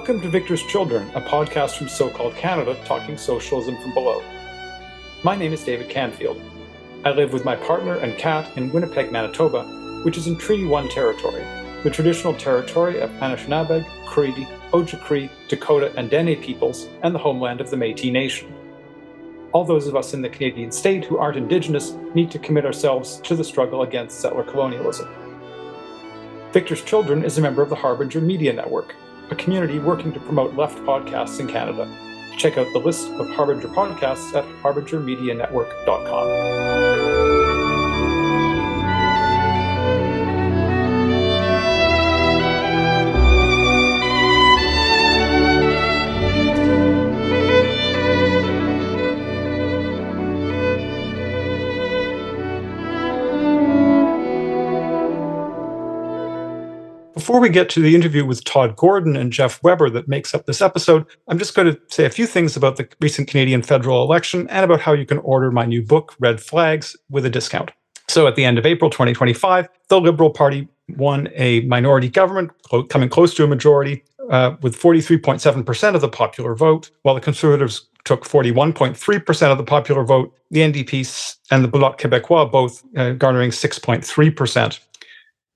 Welcome to Victor's Children, a podcast from so-called Canada talking socialism from below. My name is David Canfield. I live with my partner and cat in Winnipeg, Manitoba, which is in Treaty 1 territory, the traditional territory of Anishinaabe, Cree, Ojibwe, Dakota, and Dene peoples, and the homeland of the Métis Nation. All those of us in the Canadian state who aren't Indigenous need to commit ourselves to the struggle against settler colonialism. Victor's Children is a member of the Harbinger Media Network, a community working to promote left podcasts in Canada. Check out the list of Harbinger podcasts at harbingermedianetwork.com. Before we get to the interview with Todd Gordon and Jeff Weber that makes up this episode, I'm just going to say a few things about the recent Canadian federal election and about how you can order my new book, Red Flags, with a discount. So at the end of April 2025, the Liberal Party won a minority government, coming close to a majority, with 43.7% of the popular vote, while the Conservatives took 41.3% of the popular vote, the NDP and the Bloc Québécois both garnering 6.3%.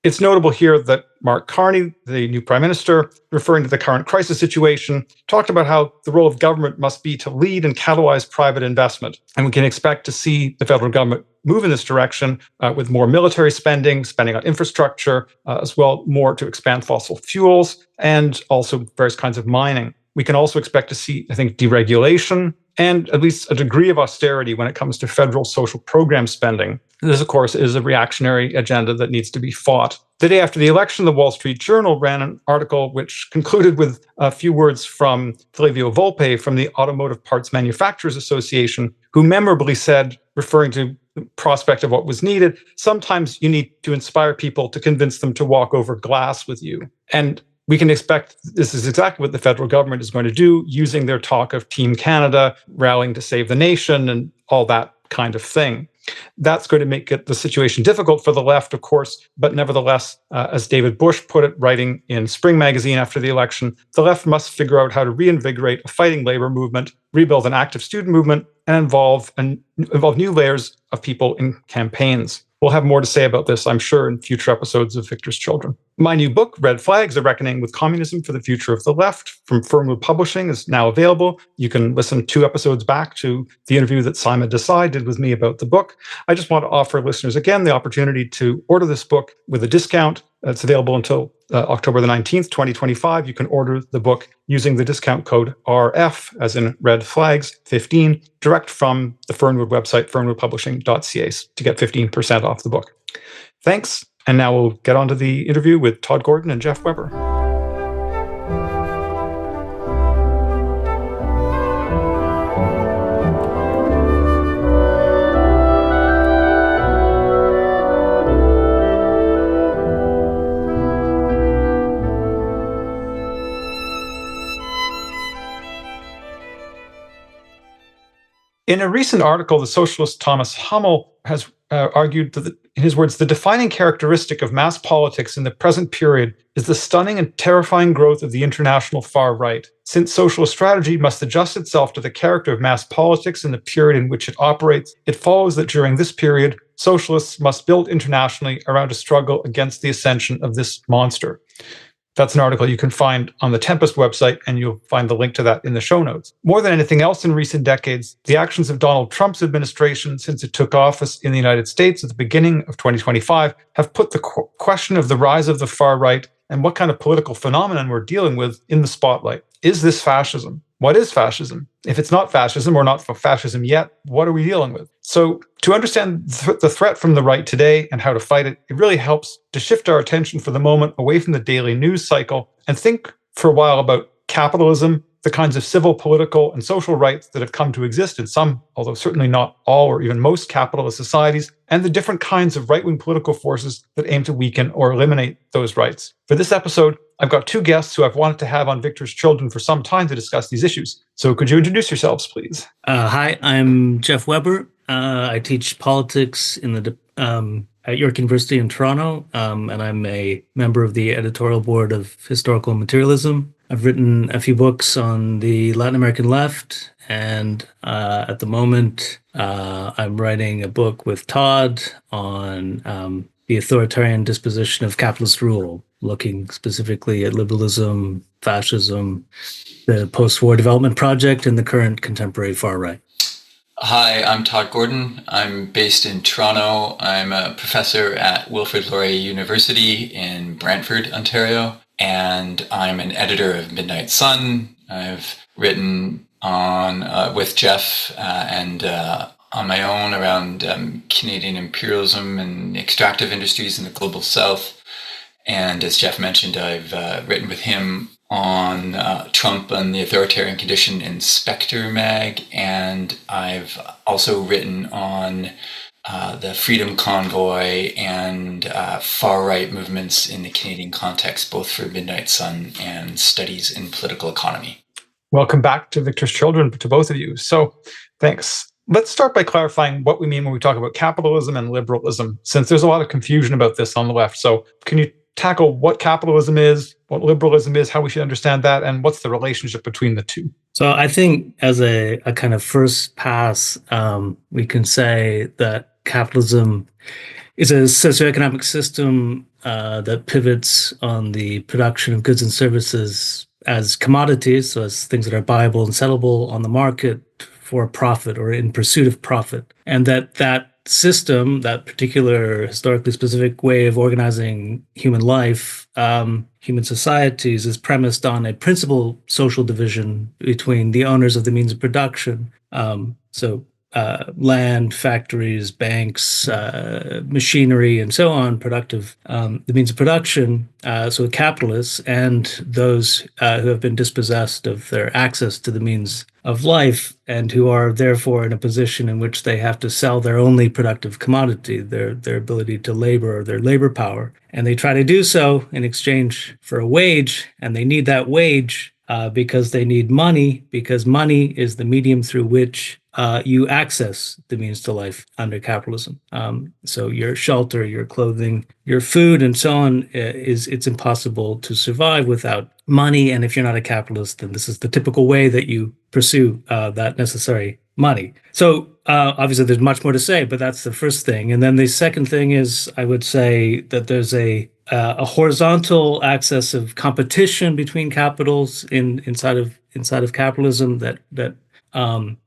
It's notable here that Mark Carney, the new prime minister, referring to the current crisis situation, talked about how the role of government must be to lead and catalyze private investment. And we can expect to see the federal government move in this direction with more military spending on infrastructure, as well more to expand fossil fuels, and also various kinds of mining. We can also expect to see, I think, deregulation and at least a degree of austerity when it comes to federal social program spending. This, of course, is a reactionary agenda that needs to be fought. The day after the election, the Wall Street Journal ran an article which concluded with a few words from Flavio Volpe from the Automotive Parts Manufacturers Association, who memorably said, referring to the prospect of what was needed, sometimes you need to inspire people to convince them to walk over glass with you. And we can expect this is exactly what the federal government is going to do, using their talk of Team Canada, rallying to save the nation, and all that kind of thing. That's going to make the situation difficult for the left, of course, but nevertheless, as David Bush put it, writing in Spring magazine after the election, the left must figure out how to reinvigorate a fighting labor movement, rebuild an active student movement, and involve new layers of people in campaigns. We'll have more to say about this, I'm sure, in future episodes of Victor's Children. My new book, Red Flags, A Reckoning with Communism for the Future of the Left, from Fernwood Publishing, is now available. You can listen 2 episodes back to the interview that Simon Desai did with me about the book. I just want to offer listeners again the opportunity to order this book with a discount. It's available until October the 19th, 2025. You can order the book using the discount code RF, as in Red Flags 15, direct from the Fernwood website, fernwoodpublishing.ca, to get 15% off the book. Thanks. And now we'll get on to the interview with Todd Gordon and Jeff Weber. In a recent article, the socialist Thomas Hummel has argued that, in his words, the defining characteristic of mass politics in the present period is the stunning and terrifying growth of the international far right. Since socialist strategy must adjust itself to the character of mass politics in the period in which it operates, it follows that during this period, socialists must build internationally around a struggle against the ascension of this monster. That's an article you can find on the Tempest website, and you'll find the link to that in the show notes. More than anything else in recent decades, the actions of Donald Trump's administration since it took office in the United States at the beginning of 2025 have put the question of the rise of the far right and what kind of political phenomenon we're dealing with in the spotlight. Is this fascism? What is fascism? If it's not fascism or not fascism yet, what are we dealing with? So to understand the threat from the right today and how to fight it, it really helps to shift our attention for the moment away from the daily news cycle and think for a while about capitalism, the kinds of civil, political, and social rights that have come to exist in some, although certainly not all or even most capitalist societies, and the different kinds of right-wing political forces that aim to weaken or eliminate those rights. For this episode, I've got 2 guests who I've wanted to have on Victor's Children for some time to discuss these issues. So could you introduce yourselves, please? Hi, I'm Jeff Weber. I teach politics in at York University in Toronto, and I'm a member of the editorial board of Historical Materialism. I've written a few books on the Latin American left, and at the moment, I'm writing a book with Todd on the authoritarian disposition of capitalist rule, looking specifically at liberalism, fascism, the post-war development project, and the current contemporary far right. Hi, I'm Todd Gordon. I'm based in Toronto. I'm a professor at Wilfrid Laurier University in Brantford, Ontario, and I'm an editor of Midnight Sun. I've written on with Jeff and on my own around Canadian imperialism and extractive industries in the global south. And as Jeff mentioned, I've written with him on Trump and the authoritarian condition in Spectre Mag, and I've also written on the Freedom Convoy and far-right movements in the Canadian context, both for Midnight Sun and Studies in Political Economy. Welcome back to Victor's Children, to both of you. So thanks. Let's start by clarifying what we mean when we talk about capitalism and liberalism, since there's a lot of confusion about this on the left. So can you tackle what capitalism is, what liberalism is, how we should understand that, and what's the relationship between the two? So I think as a kind of first pass, we can say that capitalism is a socioeconomic system that pivots on the production of goods and services as commodities, so as things that are buyable and sellable on the market for profit or in pursuit of profit. And that system, that particular historically specific way of organizing human life, human societies, is premised on a principal social division between the owners of the means of production. Land, factories, banks, machinery, and so on, the means of production, so capitalists and those who have been dispossessed of their access to the means of life and who are therefore in a position in which they have to sell their only productive commodity, their ability to labor or their labor power. And they try to do so in exchange for a wage, and they need that wage because they need money, because money is the medium through which you access the means to life under capitalism. So your shelter, your clothing, your food, and so on, it's impossible to survive without money. And if you're not a capitalist, then this is the typical way that you pursue that necessary money. So obviously there's much more to say, but that's the first thing. And then the second thing is, I would say that there's a horizontal axis of competition between capitals inside of capitalism that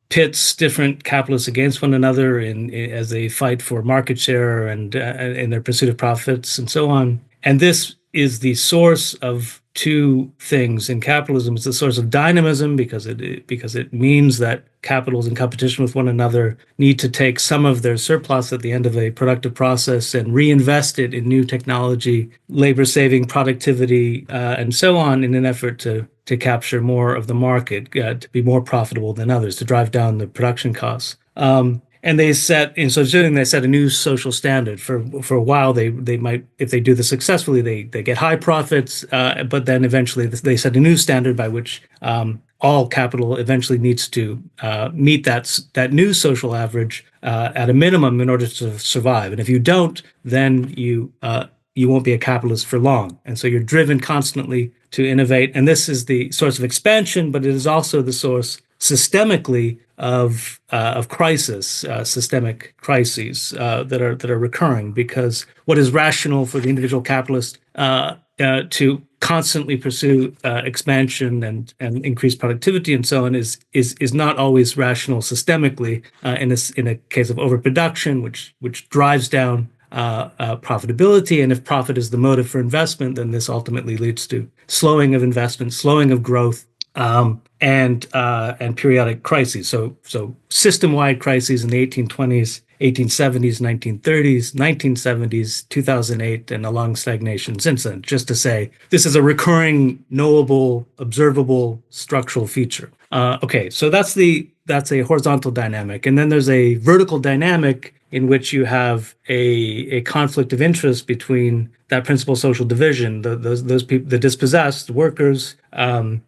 pits different capitalists against one another as they fight for market share and in their pursuit of profits and so on. And this is the source of two things in capitalism. It's the source of dynamism because it means that capitals in competition with one another need to take some of their surplus at the end of a productive process and reinvest it in new technology, labor-saving productivity, and so on, in an effort to capture more of the market, to be more profitable than others, to drive down the production costs. And they set a new social standard. For a while, they might, if they do this successfully, they get high profits, but then eventually they set a new standard by which all capital eventually needs to meet that new social average at a minimum in order to survive. And if you don't, then you won't be a capitalist for long. And so you're driven constantly to innovate. And this is the source of expansion, but it is also the source systemically of crisis, systemic crises that are recurring, because what is rational for the individual capitalist to constantly pursue expansion and increase productivity and so on is not always rational systemically in a case of overproduction, which drives down profitability. And if profit is the motive for investment, then this ultimately leads to slowing of investment, slowing of growth, and periodic crises. So system-wide crises in the 1820s, 1870s, 1930s, 1970s, 2008, and a long stagnation since then, just to say this is a recurring, knowable, observable structural feature. Okay, so that's a horizontal dynamic. And then there's a vertical dynamic in which you have a conflict of interest between that principal social division, those people, the dispossessed, workers, and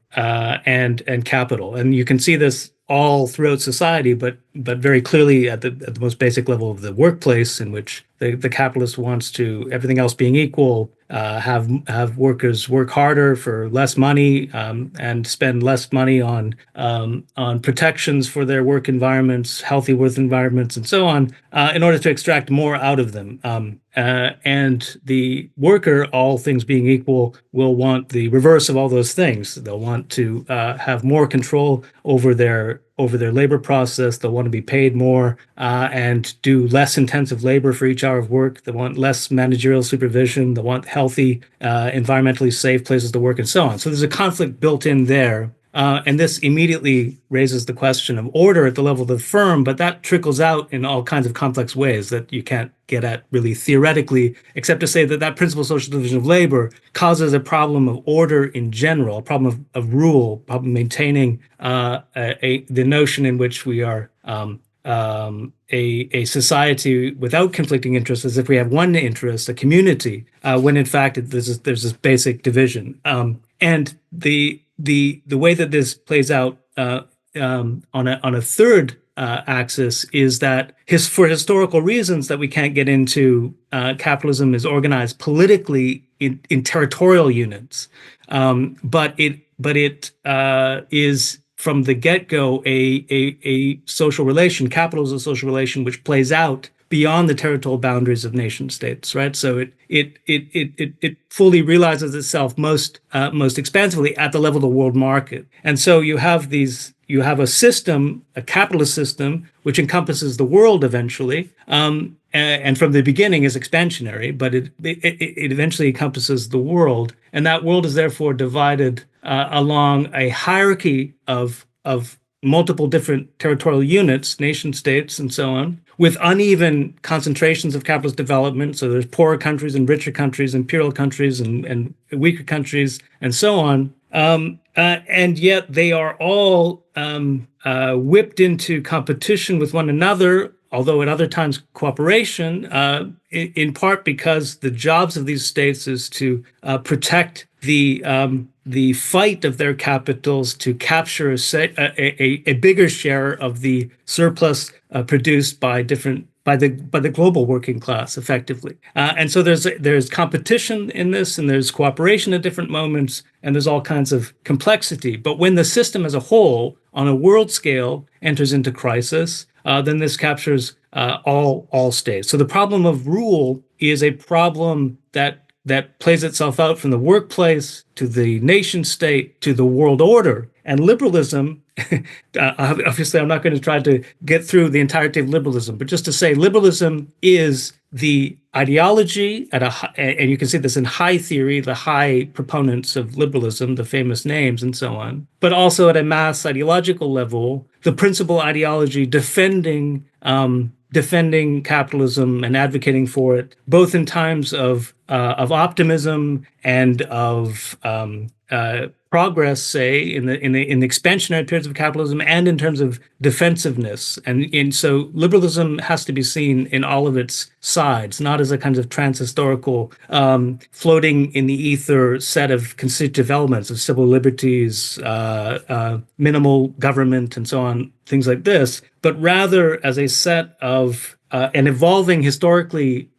capital. And you can see this all throughout society, but but very clearly at the most basic level of the workplace, in which the capitalist wants to, everything else being equal, have workers work harder for less money, and spend less money on protections for their work environments, healthy work environments, and so on, in order to extract more out of them. And the worker, all things being equal, will want the reverse of all those things. They'll want to have more control over their labor process. They'll want to be paid more, and do less intensive labor for each hour of work. They want less managerial supervision. They want healthy, environmentally safe places to work, and so on. So there's a conflict built in there. And this immediately raises the question of order at the level of the firm, but that trickles out in all kinds of complex ways that you can't get at really theoretically, except to say that that principle of social division of labor causes a problem of order in general, a problem of rule, a problem maintaining the notion in which we are a society without conflicting interests, as if we have one interest, a community, when in fact there's this basic division. And the way that this plays out on a third axis is that for historical reasons that we can't get into, capitalism is organized politically in territorial units, but it is from the get-go a social relation. Capital is a social relation which plays out beyond the territorial boundaries of nation states, right? So it fully realizes itself most expansively at the level of the world market. And so you have a system, a capitalist system, which encompasses the world eventually, and from the beginning is expansionary, but it eventually encompasses the world, and that world is therefore divided along a hierarchy of multiple different territorial units, nation states, and so on, with uneven concentrations of capitalist development. So there's poorer countries and richer countries, imperial countries and weaker countries, and so on. And yet they are all whipped into competition with one another, although at other times cooperation, in part because the jobs of these states is to protect the fight of their capitals to capture a bigger share of the surplus produced by the global working class, effectively. And so there's competition in this, and there's cooperation at different moments, and there's all kinds of complexity. But when the system as a whole, on a world scale, enters into crisis, then this captures all states. So the problem of rule is a problem that plays itself out from the workplace to the nation state to the world order. And liberalism, obviously I'm not going to try to get through the entirety of liberalism, but just to say liberalism is the ideology and you can see this in high theory, the high proponents of liberalism, the famous names and so on, but also at a mass ideological level, the principal ideology defending capitalism and advocating for it, both in times of optimism and of progress, say in the expansionary periods of capitalism, and in terms of defensiveness. And so liberalism has to be seen in all of its sides, not as a kind of trans-historical floating in the ether set of constitutive elements of civil liberties, minimal government, and so on, things like this, but rather as a set of an evolving historically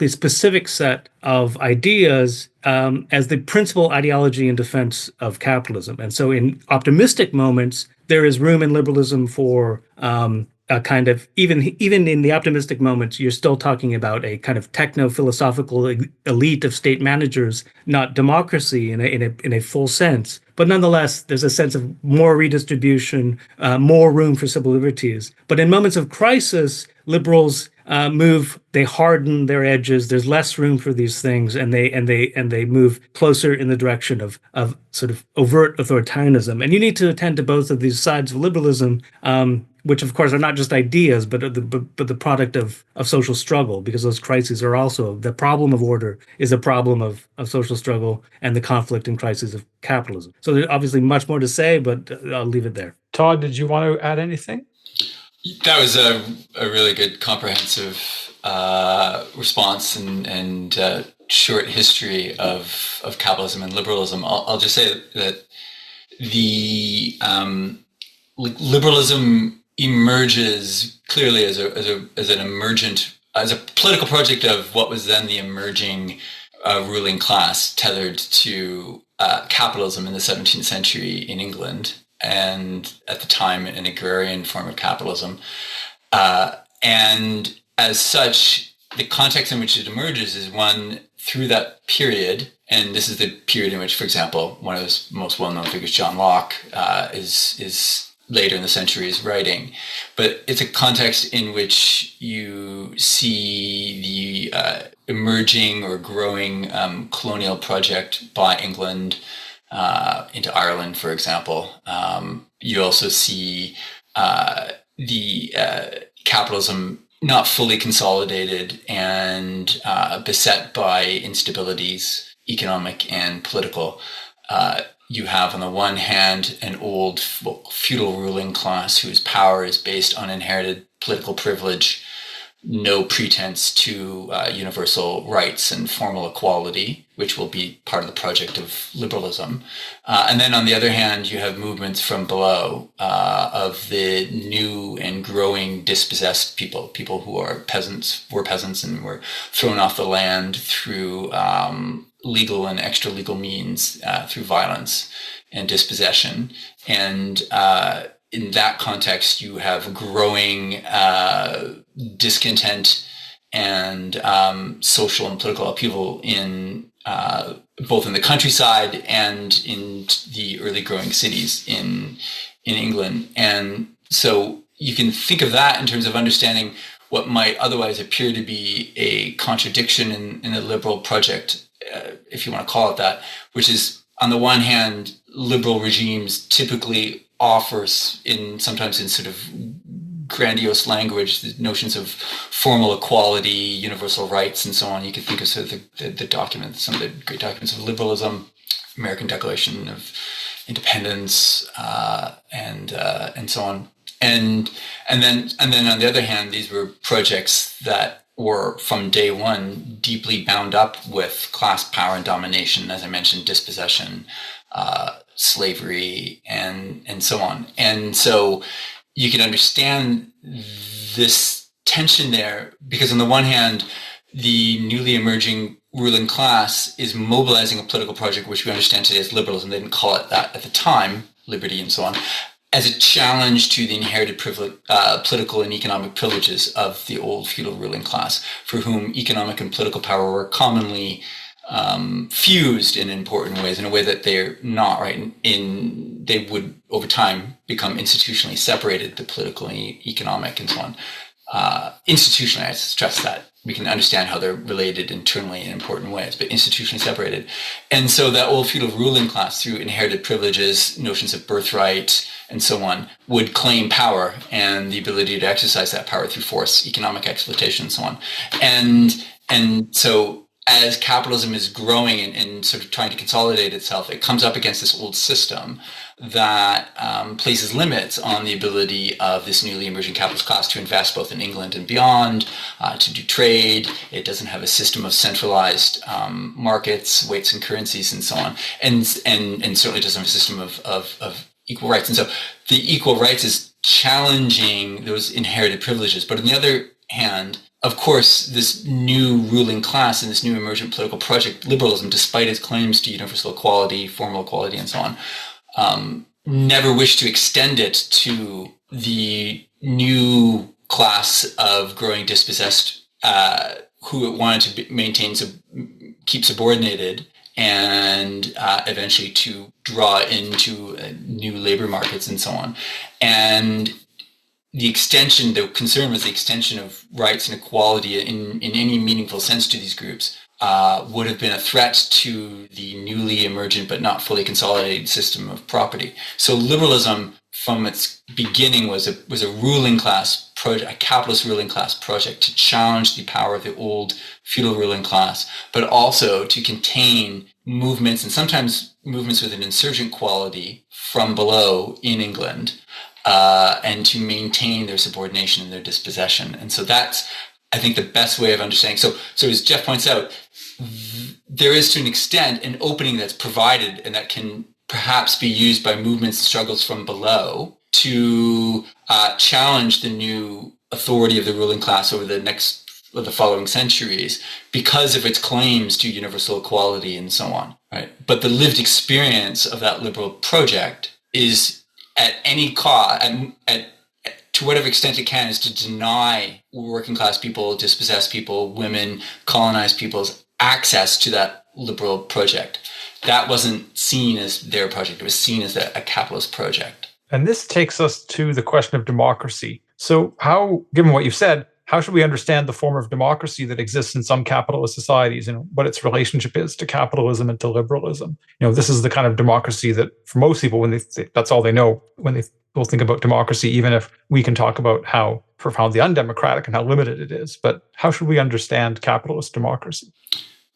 specific set of ideas as the principal ideology in defense of capitalism. And so in optimistic moments, there is room in liberalism for a kind of, even in the optimistic moments, you're still talking about a kind of techno-philosophical elite of state managers, not democracy in a full sense. But nonetheless, there's a sense of more redistribution, more room for civil liberties. But in moments of crisis, liberals they harden their edges. There's less room for these things, and they move closer in the direction of sort of overt authoritarianism. And you need to attend to both of these sides of liberalism, which of course are not just ideas, but the product of social struggle, because those crises are also the problem of order is a problem of social struggle and the conflict and crises of capitalism. So there's obviously much more to say, but I'll leave it there. Todd, did you want to add anything? That was a really good comprehensive response and short history of capitalism and liberalism. I'll just say that the liberalism emerges clearly as a political project of what was then the emerging ruling class, tethered to capitalism in the 17th century in England, and at the time an agrarian form of capitalism. And as such, the context in which it emerges is one through that period. And this is the period in which, for example, one of his most well-known figures, John Locke, is later in the century is writing. But it's a context in which you see the emerging or growing colonial project by England into Ireland, for example. You also see the capitalism not fully consolidated and beset by instabilities, economic and political. You have, on the one hand, an old feudal ruling class whose power is based on inherited political privilege, no pretense to universal rights and formal equality, which will be part of the project of liberalism. And then on the other hand, you have movements from below of the new and growing dispossessed people who were peasants and were thrown off the land through legal and extra legal means, through violence and dispossession. And in that context, you have growing discontent and social and political upheaval in both in the countryside and in the early growing cities in England. And so you can think of that in terms of understanding what might otherwise appear to be a contradiction in a liberal project, if you want to call it that, which is, on the one hand, liberal regimes typically offer, sometimes in sort of grandiose language, the notions of formal equality, universal rights, and so on. You can think of sort of the documents, some of the great documents of liberalism, American Declaration of Independence, and so on. And then on the other hand, these were projects that were from day one deeply bound up with class power and domination, as I mentioned, dispossession, slavery, and so on. And so you can understand this tension there, because on the one hand, the newly emerging ruling class is mobilizing a political project which we understand today as liberalism. They didn't call it that at the time, liberty and so on, as a challenge to the inherited political and economic privileges of the old feudal ruling class, for whom economic and political power were commonly fused in important ways, in a way that they're not, right? They would over time become institutionally separated, the political and economic and so on. Institutionally, I stress that. We can understand how they're related internally in important ways, but institutionally separated. And so that old feudal ruling class, through inherited privileges, notions of birthright, and so on, would claim power and the ability to exercise that power through force, economic exploitation, and so on. And so as capitalism is growing and sort of trying to consolidate itself, it comes up against this old system that places limits on the ability of this newly emerging capitalist class to invest both in England and beyond, to do trade. It doesn't have a system of centralized markets, weights and currencies, and so on, and certainly doesn't have a system of equal rights. And so the equal rights is challenging those inherited privileges. But on the other hand, of course, this new ruling class and this new emergent political project, liberalism, despite its claims to universal equality, formal equality, and so on, never wished to extend it to the new class of growing dispossessed who it wanted to keep subordinated, and eventually to draw into new labor markets and so on. And the concern was the extension of rights and equality in any meaningful sense to these groups would have been a threat to the newly emergent but not fully consolidated system of property. So liberalism, from its beginning, was a ruling class project, a capitalist ruling class project to challenge the power of the old feudal ruling class, but also to contain movements, and sometimes movements with an insurgent quality, from below in England, and to maintain their subordination and their dispossession. And so that's, I think, the best way of understanding. So as Jeff points out, there is, to an extent, an opening that's provided and that can perhaps be used by movements and struggles from below to challenge the new authority of the ruling class over the following centuries because of its claims to universal equality and so on, right? But the lived experience of that liberal project is at any cost, to whatever extent it can, is to deny working class people, dispossessed people, women, colonized people's access to that liberal project. That wasn't seen as their project. It was seen as a capitalist project. And this takes us to the question of democracy. So how, given what you've said, how should we understand the form of democracy that exists in some capitalist societies and what its relationship is to capitalism and to liberalism? This is the kind of democracy that for most people, when that's all they know when they will think about democracy, even if we can talk about how profoundly undemocratic and how limited it is. But how should we understand capitalist democracy?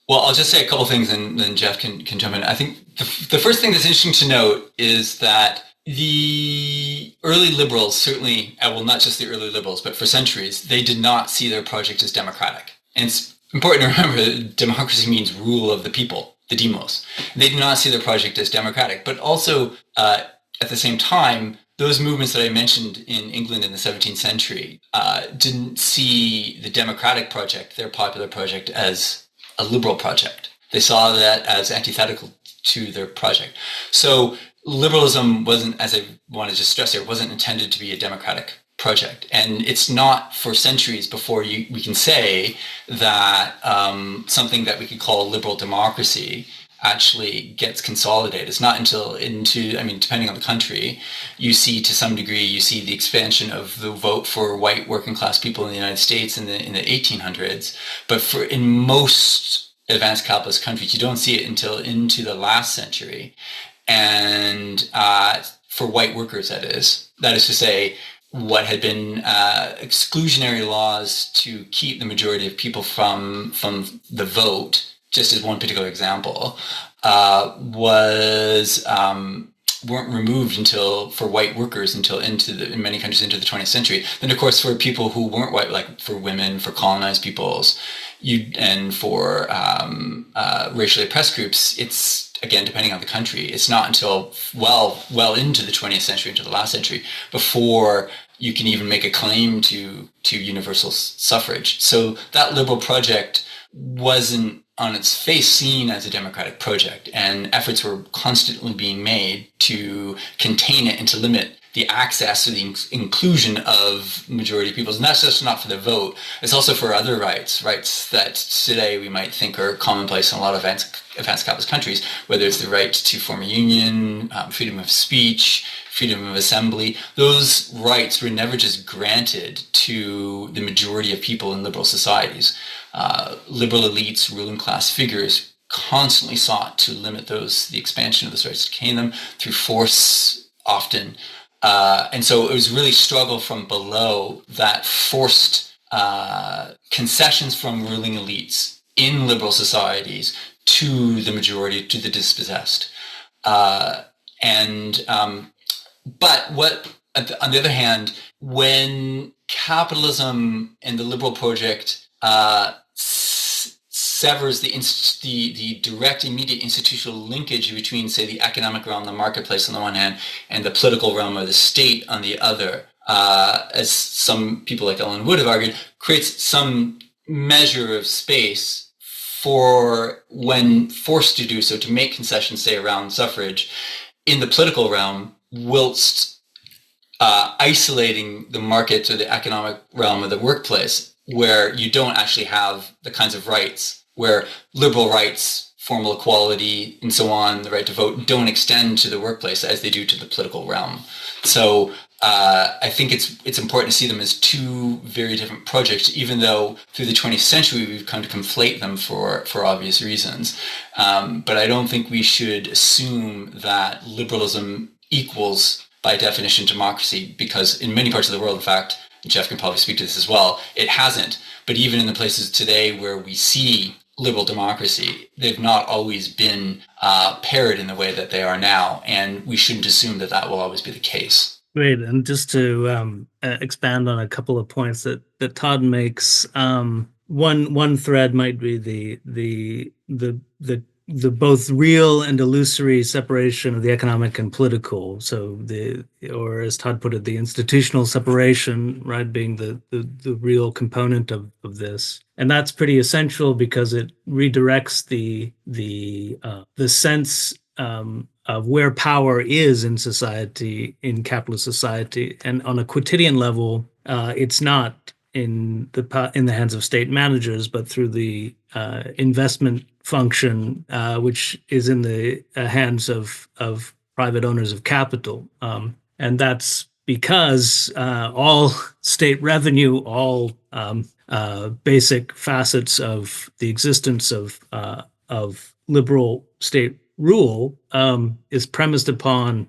Well, I'll just say a couple of things and then Jeff can jump in. I think the first thing that's interesting to note is that the early liberals, certainly, well, not just the early liberals, but for centuries, they did not see their project as democratic. And it's important to remember that democracy means rule of the people, the demos. They did not see their project as democratic, but also at the same time, those movements that I mentioned in England in the 17th century didn't see the democratic project, their popular project, as a liberal project. They saw that as antithetical to their project. So liberalism wasn't, as I wanted to stress here, wasn't intended to be a democratic project. And it's not for centuries before we can say that something that we could call liberal democracy actually gets consolidated. It's not until depending on the country, you see to some degree, you see the expansion of the vote for white working class people in the United States in the 1800s. But in most advanced capitalist countries, you don't see it until into the last century. And for white workers, that is to say, what had been exclusionary laws to keep the majority of people from the vote, just as one particular example, weren't removed until for white workers until in many countries into the 20th century. Then, of course, for people who weren't white, like for women, for colonized peoples, and for racially oppressed groups, it's, again, depending on the country, it's not until well into the 20th century, into the last century, before you can even make a claim to universal suffrage. So that liberal project wasn't on its face seen as a democratic project, and efforts were constantly being made to contain it and to limit the access or the inclusion of majority peoples. And that's just not for the vote. It's also for other rights that today we might think are commonplace in a lot of advanced capitalist countries, whether it's the right to form a union, freedom of speech, freedom of assembly. Those rights were never just granted to the majority of people in liberal societies. Liberal elites, ruling class figures constantly sought to limit the expansion of those rights, to cane them through force often. And so it was really struggle from below that forced concessions from ruling elites in liberal societies to the majority, to the dispossessed. But on the other hand, when capitalism and the liberal project severs the direct, immediate institutional linkage between, say, the economic realm, the marketplace on the one hand, and the political realm or the state on the other, as some people like Ellen Wood have argued, creates some measure of space for, when forced to do so, to make concessions, say, around suffrage in the political realm, whilst isolating the market or the economic realm of the workplace, where you don't actually have the kinds of rights where liberal rights, formal equality, and so on, the right to vote, don't extend to the workplace as they do to the political realm. So I think it's important to see them as two very different projects, even though through the 20th century we've come to conflate them for obvious reasons. But I don't think we should assume that liberalism equals, by definition, democracy, because in many parts of the world, in fact, Jeff can probably speak to this as well, it hasn't. But even in the places today where we see liberal democracy, they've not always been paired in the way that they are now, and we shouldn't assume that will always be the case. Great, and just to expand on a couple of points that Todd makes, one thread might be the the both real and illusory separation of the economic and political. So or as Todd put it, the institutional separation, right, being the real component of this. And that's pretty essential because it redirects the sense of where power is in society, in capitalist society. And on a quotidian level, it's not in the hands of state managers, but through the investment function, which is in the hands of private owners of capital, and that's because all state revenue, all basic facets of the existence of liberal state rule is premised upon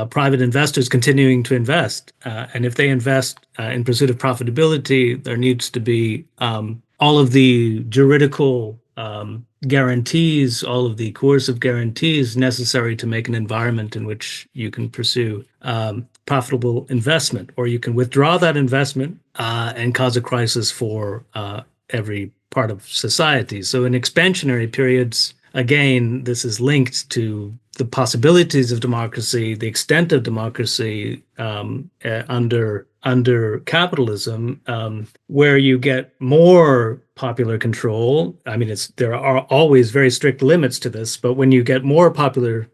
private investors continuing to invest. And if they invest in pursuit of profitability, there needs to be all of the juridical guarantees, all of the coercive guarantees necessary to make an environment in which you can pursue profitable investment, or you can withdraw that investment and cause a crisis for every part of society. So in expansionary periods, again, this is linked to the possibilities of democracy, the extent of democracy under capitalism, where you get more popular control. I mean, there are always very strict limits to this, but when you get more popular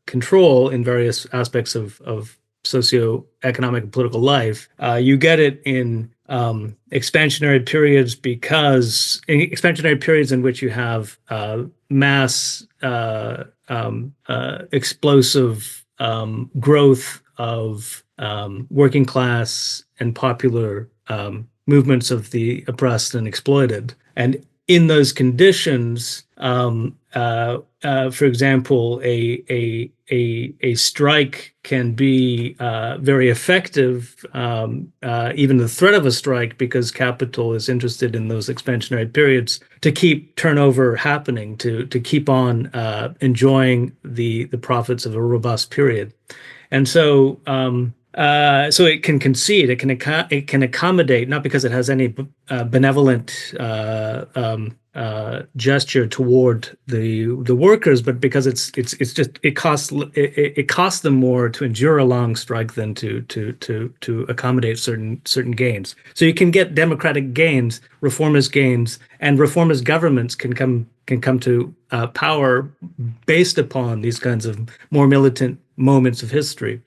control in various aspects of socioeconomic and political life, you get it in expansionary periods, because in expansionary periods in which you have mass explosive growth of working class and popular movements of the oppressed and exploited. And in those conditions, for example, a strike can be very effective, even the threat of a strike, because capital is interested in those expansionary periods to keep turnover happening, to keep on enjoying the profits of a robust period. And so so it can concede, it can accommodate, not because it has any benevolent gesture toward the workers, but because it costs them more to endure a long strike than to accommodate certain gains. So you can get democratic gains, reformist gains, and reformist governments can come to power based upon these kinds of more militant moments of history.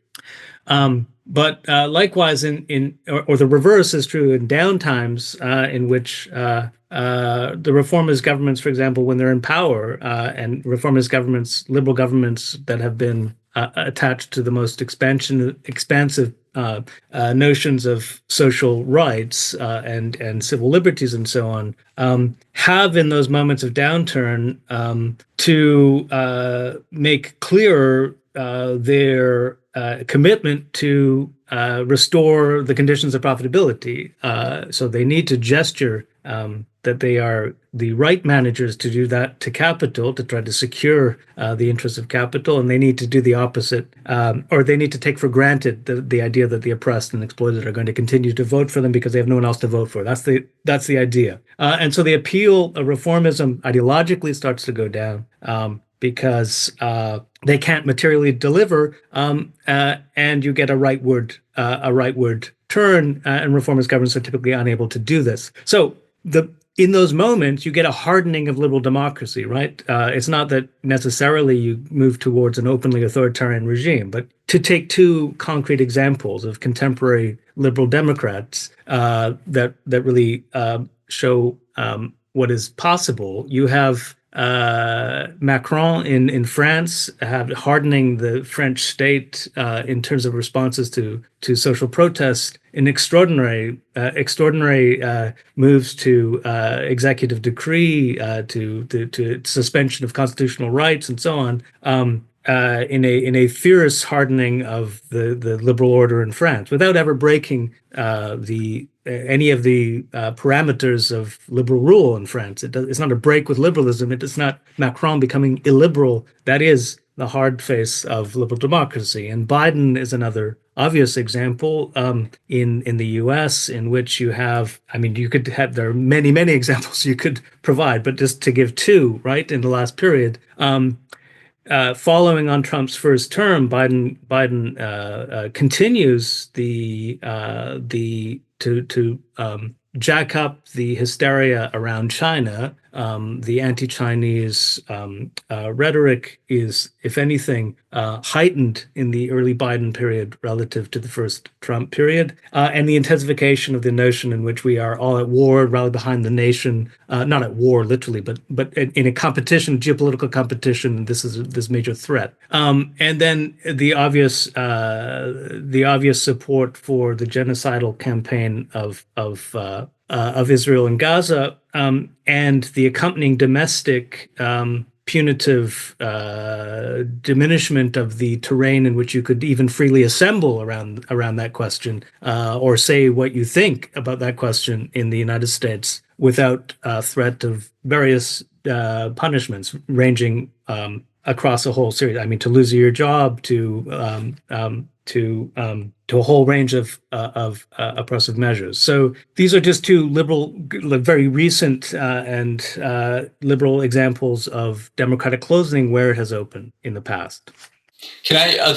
But likewise, or the reverse is true in downtimes, in which the reformist governments, for example, when they're in power, and reformist governments, liberal governments that have been attached to the most expansive notions of social rights and civil liberties and so on, have in those moments of downturn to make clearer their commitment to restore the conditions of profitability. So they need to gesture that they are the right managers to do that to capital, to try to secure the interests of capital, and they need to do the opposite, or they need to take for granted the idea that the oppressed and exploited are going to continue to vote for them because they have no one else to vote for. That's the idea. And so the appeal of reformism ideologically starts to go down, because they can't materially deliver, and you get a rightward turn, and reformist governments are typically unable to do this. So in those moments, you get a hardening of liberal democracy, right? It's not that necessarily you move towards an openly authoritarian regime, but to take two concrete examples of contemporary liberal Democrats that really show what is possible, you have Macron in France hardening the French state in terms of responses to social protest in extraordinary moves to executive decree, to suspension of constitutional rights and so on, in a fierce hardening of the liberal order in France, without ever breaking any of the parameters of liberal rule in France. It's not a break with liberalism. It is not Macron becoming illiberal. That is the hard face of liberal democracy. And Biden is another obvious example in the U.S. in which you have, I mean, there are many examples you could provide, but just to give two, right, in the last period. Following on Trump's first term, Biden continues to jack up the hysteria around China. The anti-Chinese rhetoric is, if anything, heightened in the early Biden period relative to the first Trump period, and the intensification of the notion in which we are all at war, rally behind the nation, not at war literally, but in a competition, geopolitical competition. This is this major threat, and then the obvious support for the genocidal campaign of Israel and Gaza, and the accompanying domestic punitive diminishment of the terrain in which you could even freely assemble around that question, or say what you think about that question in the United States without threat of various punishments ranging across a whole series. I mean, to lose your job, to a whole range of oppressive measures. So these are just two very recent and liberal examples of democratic closing where it has opened in the past. I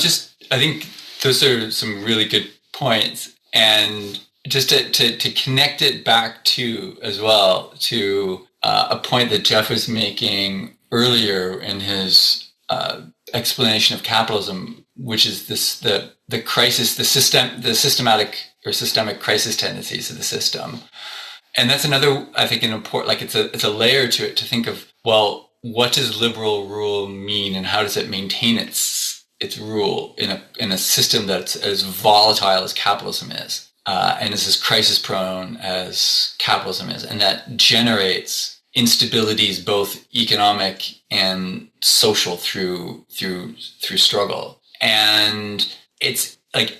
think those are some really good points. And just to connect it back to, as well, to a point that Jeff was making earlier in his explanation of capitalism, which is the crisis, the systematic or systemic crisis tendencies of the system. And that's another, I think, an important, like it's a layer to it, to think of, well, what does liberal rule mean, and how does it maintain its rule in a system that's as volatile as capitalism is, and is as crisis prone as capitalism is, and that generates instabilities, both economic and social, through struggle. And it's like,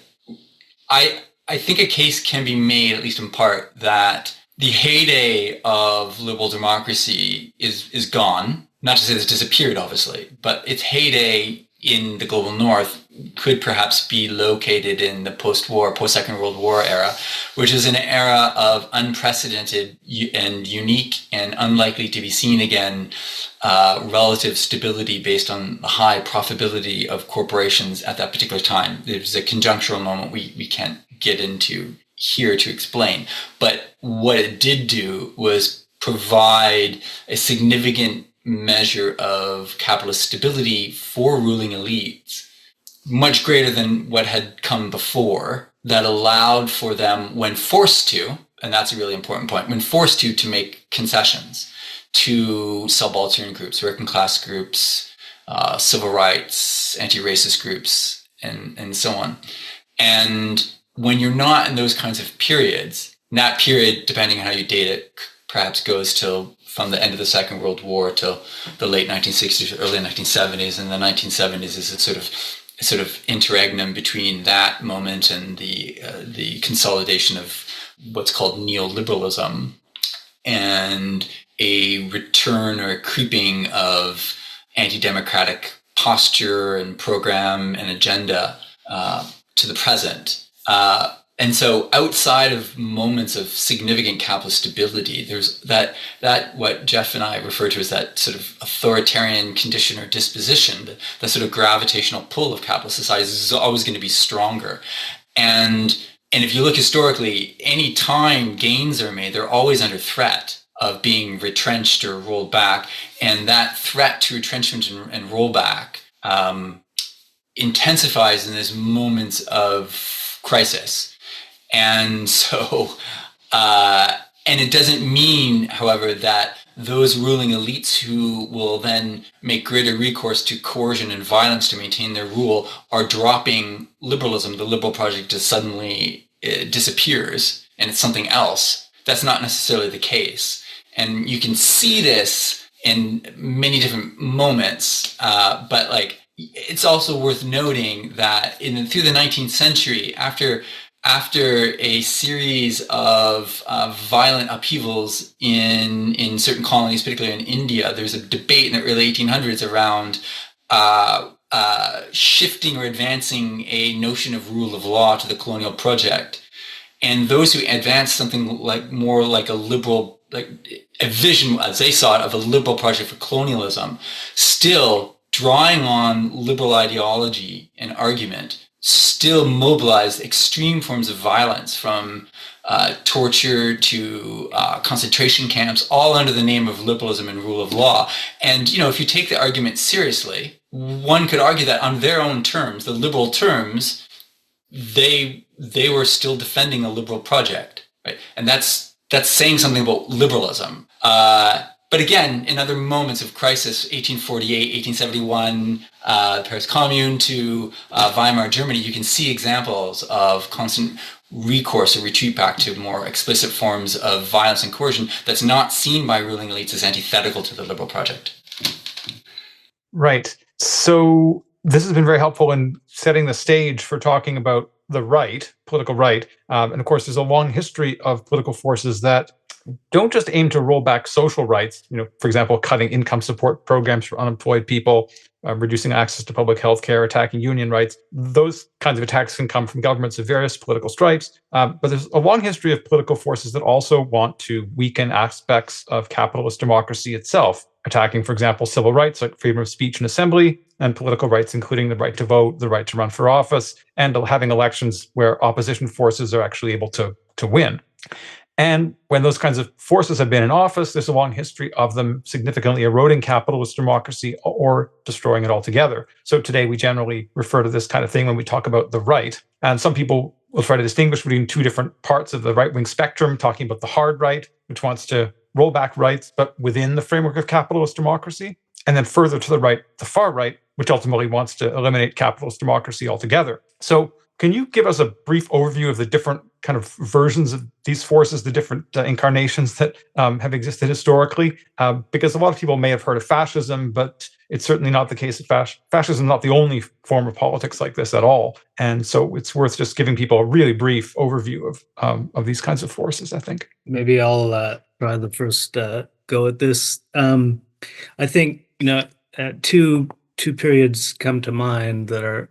I think a case can be made, at least in part, that the heyday of liberal democracy is gone. Not to say it's disappeared, obviously, but its heyday in the global north could perhaps be located in the post-Second World War era, which is an era of unprecedented and unique and unlikely to be seen again relative stability based on the high profitability of corporations at that particular time. There's a conjunctural moment we can't get into here to explain. But what it did do was provide a significant measure of capitalist stability for ruling elites, much greater than what had come before, that allowed for them, when forced to, and that's a really important point, when forced to make concessions to subaltern groups, working class groups, civil rights, anti-racist groups, and so on. And when you're not in those kinds of periods, and that period, depending on how you date it, perhaps goes from the end of the Second World War till the late 1960s, early 1970s, and the 1970s is a sort of interregnum between that moment and the consolidation of what's called neoliberalism, and a return or a creeping of anti-democratic posture and program and agenda to the present. And so outside of moments of significant capitalist stability, there's that what Jeff and I refer to as that sort of authoritarian condition or disposition, the sort of gravitational pull of capitalist societies is always going to be stronger. And if you look historically, any time gains are made, they're always under threat of being retrenched or rolled back. And that threat to retrenchment and rollback intensifies in these moments of crisis. And so, and it doesn't mean, however, that those ruling elites who will then make greater recourse to coercion and violence to maintain their rule are dropping liberalism. The liberal project just suddenly disappears and it's something else. That's not necessarily the case. And you can see this in many different moments, but like, it's also worth noting that through the 19th century, after a series of violent upheavals in certain colonies, particularly in India, there's a debate in the early 1800s around shifting or advancing a notion of rule of law to the colonial project. And those who advanced something like more like a liberal, like a vision, as they saw it, of a liberal project for colonialism, still drawing on liberal ideology and argument, still mobilized extreme forms of violence, from torture to concentration camps, all under the name of liberalism and rule of law. And, if you take the argument seriously, one could argue that on their own terms, the liberal terms, they were still defending a liberal project, right? And that's saying something about liberalism. But again, in other moments of crisis, 1848, 1871, the Paris Commune to Weimar Germany, you can see examples of constant recourse or retreat back to more explicit forms of violence and coercion that's not seen by ruling elites as antithetical to the liberal project. Right. So this has been very helpful in setting the stage for talking about the right, political right. And of course, there's a long history of political forces that don't just aim to roll back social rights, for example, cutting income support programs for unemployed people, reducing access to public health care, attacking union rights. Those kinds of attacks can come from governments of various political stripes. But there's a long history of political forces that also want to weaken aspects of capitalist democracy itself, attacking, for example, civil rights like freedom of speech and assembly, and political rights, including the right to vote, the right to run for office, and having elections where opposition forces are actually able to win. And when those kinds of forces have been in office, there's a long history of them significantly eroding capitalist democracy or destroying it altogether. So today we generally refer to this kind of thing when we talk about the right. And some people will try to distinguish between two different parts of the right-wing spectrum, talking about the hard right, which wants to roll back rights, but within the framework of capitalist democracy. And then further to the right, the far right, which ultimately wants to eliminate capitalist democracy altogether. So can you give us a brief overview of the different kind of versions of these forces, the different incarnations that have existed historically? Because a lot of people may have heard of fascism, but it's certainly not the case that fascism is not the only form of politics like this at all. And so it's worth just giving people a really brief overview of these kinds of forces, I think. Maybe I'll try the first go at this. I think, two periods come to mind that are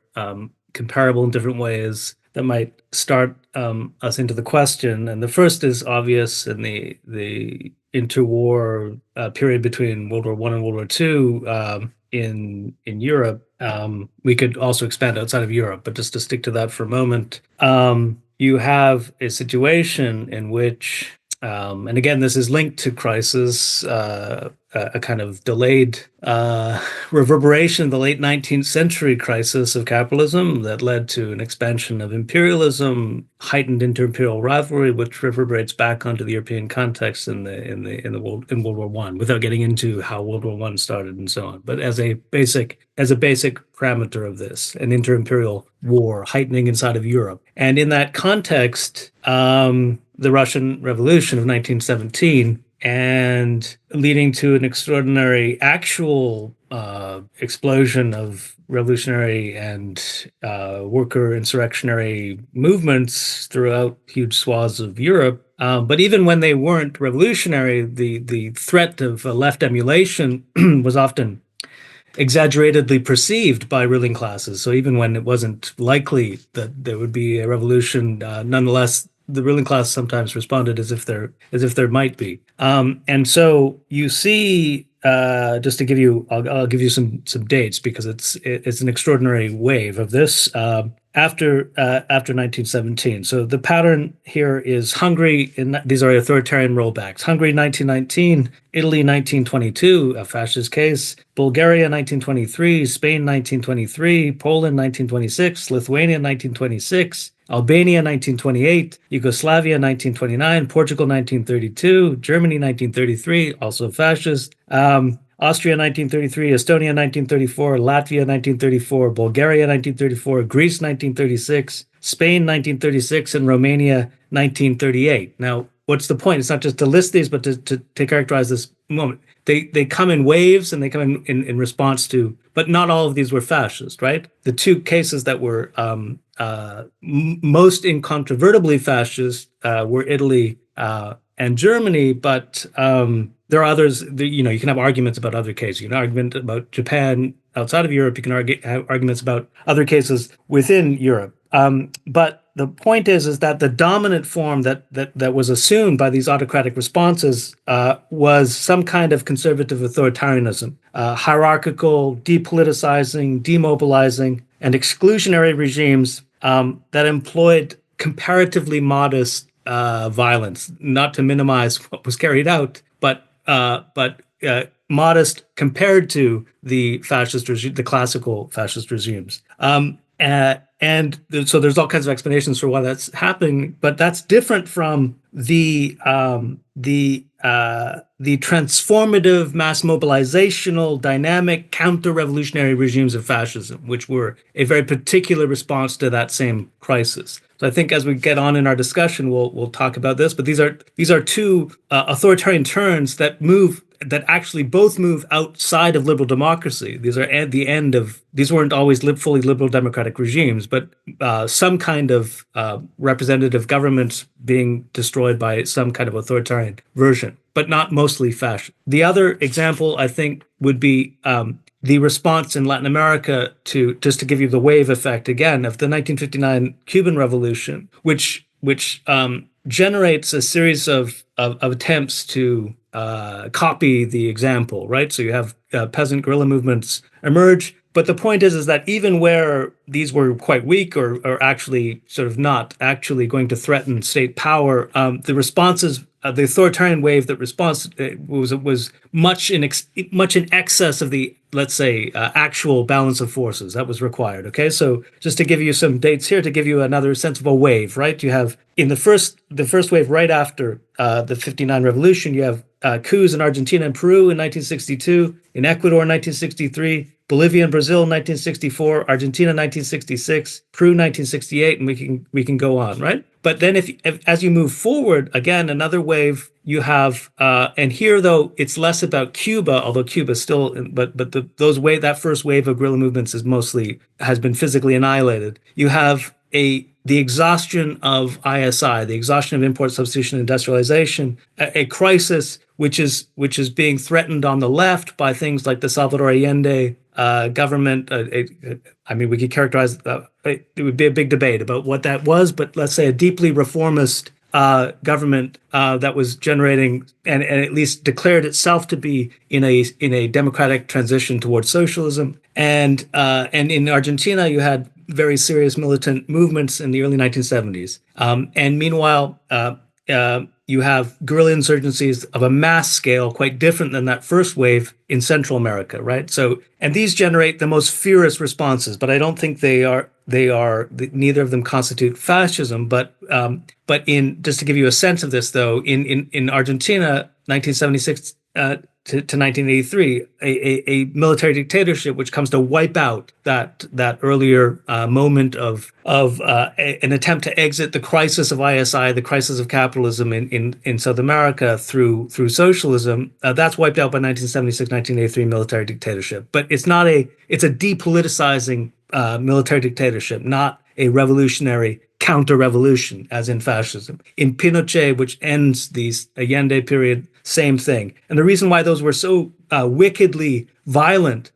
comparable in different ways that might start us into the question. And the first is obvious in the interwar period between World War I and World War II in Europe. We could also expand outside of Europe, but just to stick to that for a moment, you have a situation in which, and again, this is linked to crisis, a kind of delayed reverberation of the late 19th century crisis of capitalism that led to an expansion of imperialism, heightened inter-imperial rivalry, which reverberates back onto the European context in World War I, without getting into how World War I started and so on. But as a basic parameter of this, an inter-imperial war heightening inside of Europe, and in that context, the Russian Revolution of 1917. And leading to an extraordinary actual explosion of revolutionary and worker insurrectionary movements throughout huge swaths of Europe. But even when they weren't revolutionary, the threat of left emulation was often exaggeratedly perceived by ruling classes. So even when it wasn't likely that there would be a revolution, nonetheless, the ruling class sometimes responded as if there might be. And so you see, just to give you, I'll give you some dates because it's an extraordinary wave of this after 1917. So the pattern here is Hungary. These are authoritarian rollbacks. Hungary 1919, Italy 1922, a fascist case. Bulgaria 1923, Spain 1923, Poland 1926, Lithuania 1926. Albania 1928, Yugoslavia 1929, Portugal 1932, Germany 1933, also fascist, Austria 1933, Estonia 1934, Latvia 1934, Bulgaria 1934, Greece 1936, Spain 1936, and Romania 1938. Now, what's the point? It's not just to list these, but to characterize this moment. They come in waves and they come in response to, but not all of these were fascist, right? The two cases that were most incontrovertibly fascist were Italy and Germany, but there are others. You can have arguments about other cases. You can argument about Japan outside of Europe. You can have arguments about other cases within Europe. But the point is that the dominant form that was assumed by these autocratic responses was some kind of conservative authoritarianism, hierarchical, depoliticizing, demobilizing, and exclusionary regimes that employed comparatively modest violence, not to minimize what was carried out, but modest compared to the the classical fascist regimes. So there's all kinds of explanations for why that's happening, but that's different from the transformative, mass mobilizational, dynamic, counter-revolutionary regimes of fascism, which were a very particular response to that same crisis. So I think as we get on in our discussion, we'll talk about this. But these are two authoritarian turns that actually both move outside of liberal democracy. These are at the end of, these weren't always fully liberal democratic regimes, but some kind of representative government being destroyed by some kind of authoritarian version, but not mostly fascist. The other example, I think, would be the response in Latin America just to give you the wave effect again of the 1959 Cuban Revolution, which generates a series of attempts to copy the example, right? So you have peasant guerrilla movements emerge. But the point is that even where these were quite weak or actually sort of not actually going to threaten state power, the responses, the authoritarian wave that response was much in excess of the, let's say, actual balance of forces that was required. Okay, so just to give you some dates here, to give you another sense of a wave, right? You have in the first wave right after the '59 revolution, you have coups in Argentina and Peru in 1962, in Ecuador in 1963. Bolivia and Brazil, 1964, Argentina, 1966, Peru, 1968, and we can go on, right? But then if as you move forward, again, another wave, you have, and here though it's less about Cuba, although Cuba still, but that first wave of guerrilla movements has been physically annihilated. You have the exhaustion of ISI, the exhaustion of import substitution industrialization, a crisis which is being threatened on the left by things like the Salvador Allende government. I mean, we could characterize it would be a big debate about what that was, but let's say a deeply reformist government that was generating and at least declared itself to be in a democratic transition towards socialism. And in Argentina, you had very serious militant movements in the early 1970s. And meanwhile, you have guerrilla insurgencies of a mass scale, quite different than that first wave in Central America, right? So, and these generate the most fierce responses, but I don't think neither of them constitute fascism. But in, just to give you a sense of this, though, in Argentina, 1976 to 1983, a military dictatorship which comes to wipe out that earlier moment of an attempt to exit the crisis of ISI, the crisis of capitalism in South America through socialism. That's wiped out by 1976, 1983 military dictatorship. But it's a depoliticizing military dictatorship, not a revolutionary counter-revolution, as in fascism. In Pinochet, which ends the Allende period, same thing. And the reason why those were so wickedly violent,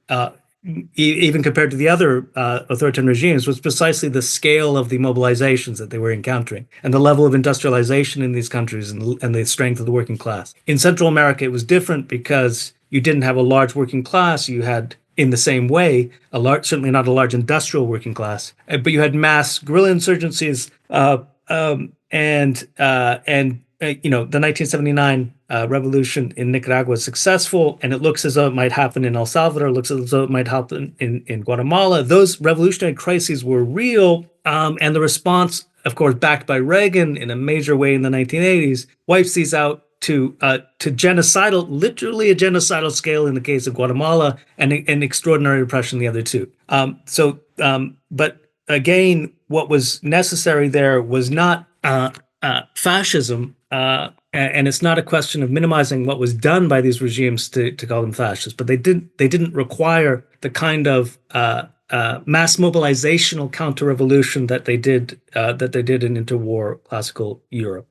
even compared to the other authoritarian regimes, was precisely the scale of the mobilizations that they were encountering and the level of industrialization in these countries and the strength of the working class. In Central America, it was different because you didn't have a large working class. You had, in the same way, certainly not a large industrial working class, but you had mass guerrilla insurgencies, the 1979 revolution in Nicaragua was successful, and it looks as though it might happen in El Salvador, looks as though it might happen in Guatemala. Those revolutionary crises were real, and the response, of course, backed by Reagan in a major way in the 1980s, wipes these out to genocidal, literally a genocidal scale in the case of Guatemala, and an extraordinary repression in the other two. But again, what was necessary there was not fascism, and it's not a question of minimizing what was done by these regimes to call them fascist, but they didn't require the kind of mass mobilizational counter-revolution that they did in interwar classical Europe.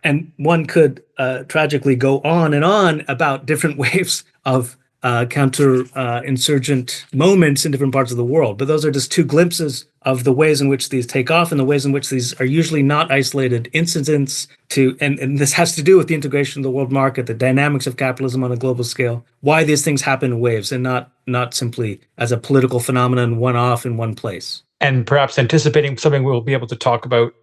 And one could tragically go on and on about different waves of counter-insurgent moments in different parts of the world. But those are just two glimpses of the ways in which these take off and the ways in which these are usually not isolated incidents and this has to do with the integration of the world market, the dynamics of capitalism on a global scale, why these things happen in waves and not simply as a political phenomenon, one-off in one place. And perhaps anticipating something we'll be able to talk about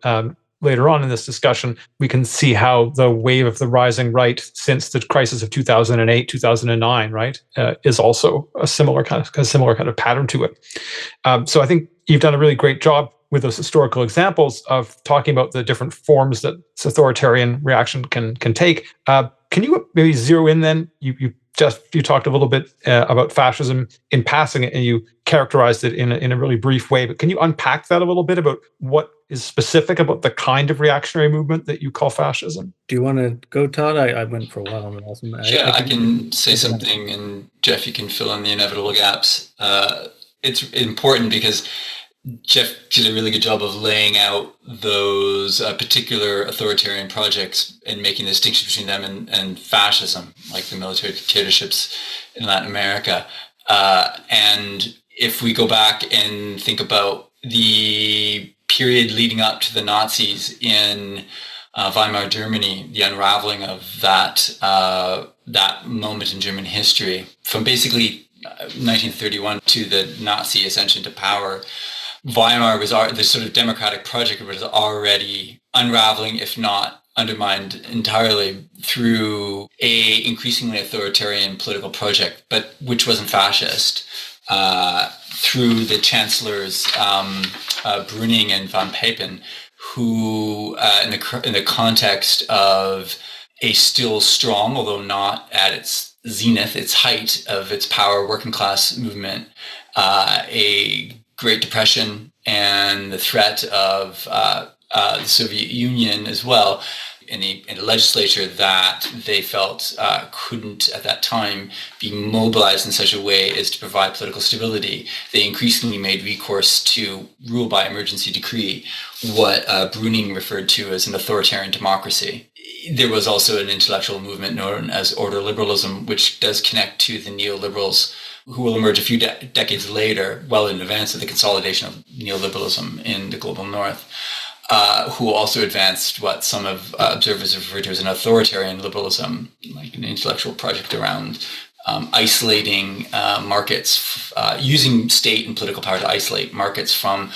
later on in this discussion, we can see how the wave of the rising right since the crisis of 2008, 2009, right, is also a similar kind of pattern to it. So I think you've done a really great job with those historical examples of talking about the different forms that authoritarian reaction can take. Can you maybe zero in then? You talked a little bit about fascism in passing, and you characterized it in a really brief way. But can you unpack that a little bit about what is specific about the kind of reactionary movement that you call fascism? Do you want to go, Todd? I went for a while on that. Yeah, I can say something, and Jeff, you can fill in the inevitable gaps. It's important because Jeff did a really good job of laying out those particular authoritarian projects and making the distinction between them and fascism, like the military dictatorships in Latin America. And if we go back and think about the period leading up to the Nazis in Weimar Germany, the unraveling of that moment in German history, from basically 1931 to the Nazi ascension to power, Weimar was the sort of democratic project was already unraveling, if not undermined entirely, through a increasingly authoritarian political project, but which wasn't fascist, through the chancellors Brüning and von Papen, who, in the context of a still strong, although not at its zenith, its height of its power, working class movement, a Great Depression and the threat of the Soviet Union as well, in a legislature that they felt couldn't at that time be mobilized in such a way as to provide political stability, they increasingly made recourse to rule by emergency decree, what Brüning referred to as an authoritarian democracy. There was also an intellectual movement known as order liberalism, which does connect to the neoliberals who will emerge a few decades later, well in advance of the consolidation of neoliberalism in the global north, who also advanced what some of observers refer to as an authoritarian liberalism, like an intellectual project around isolating markets, using state and political power to isolate markets from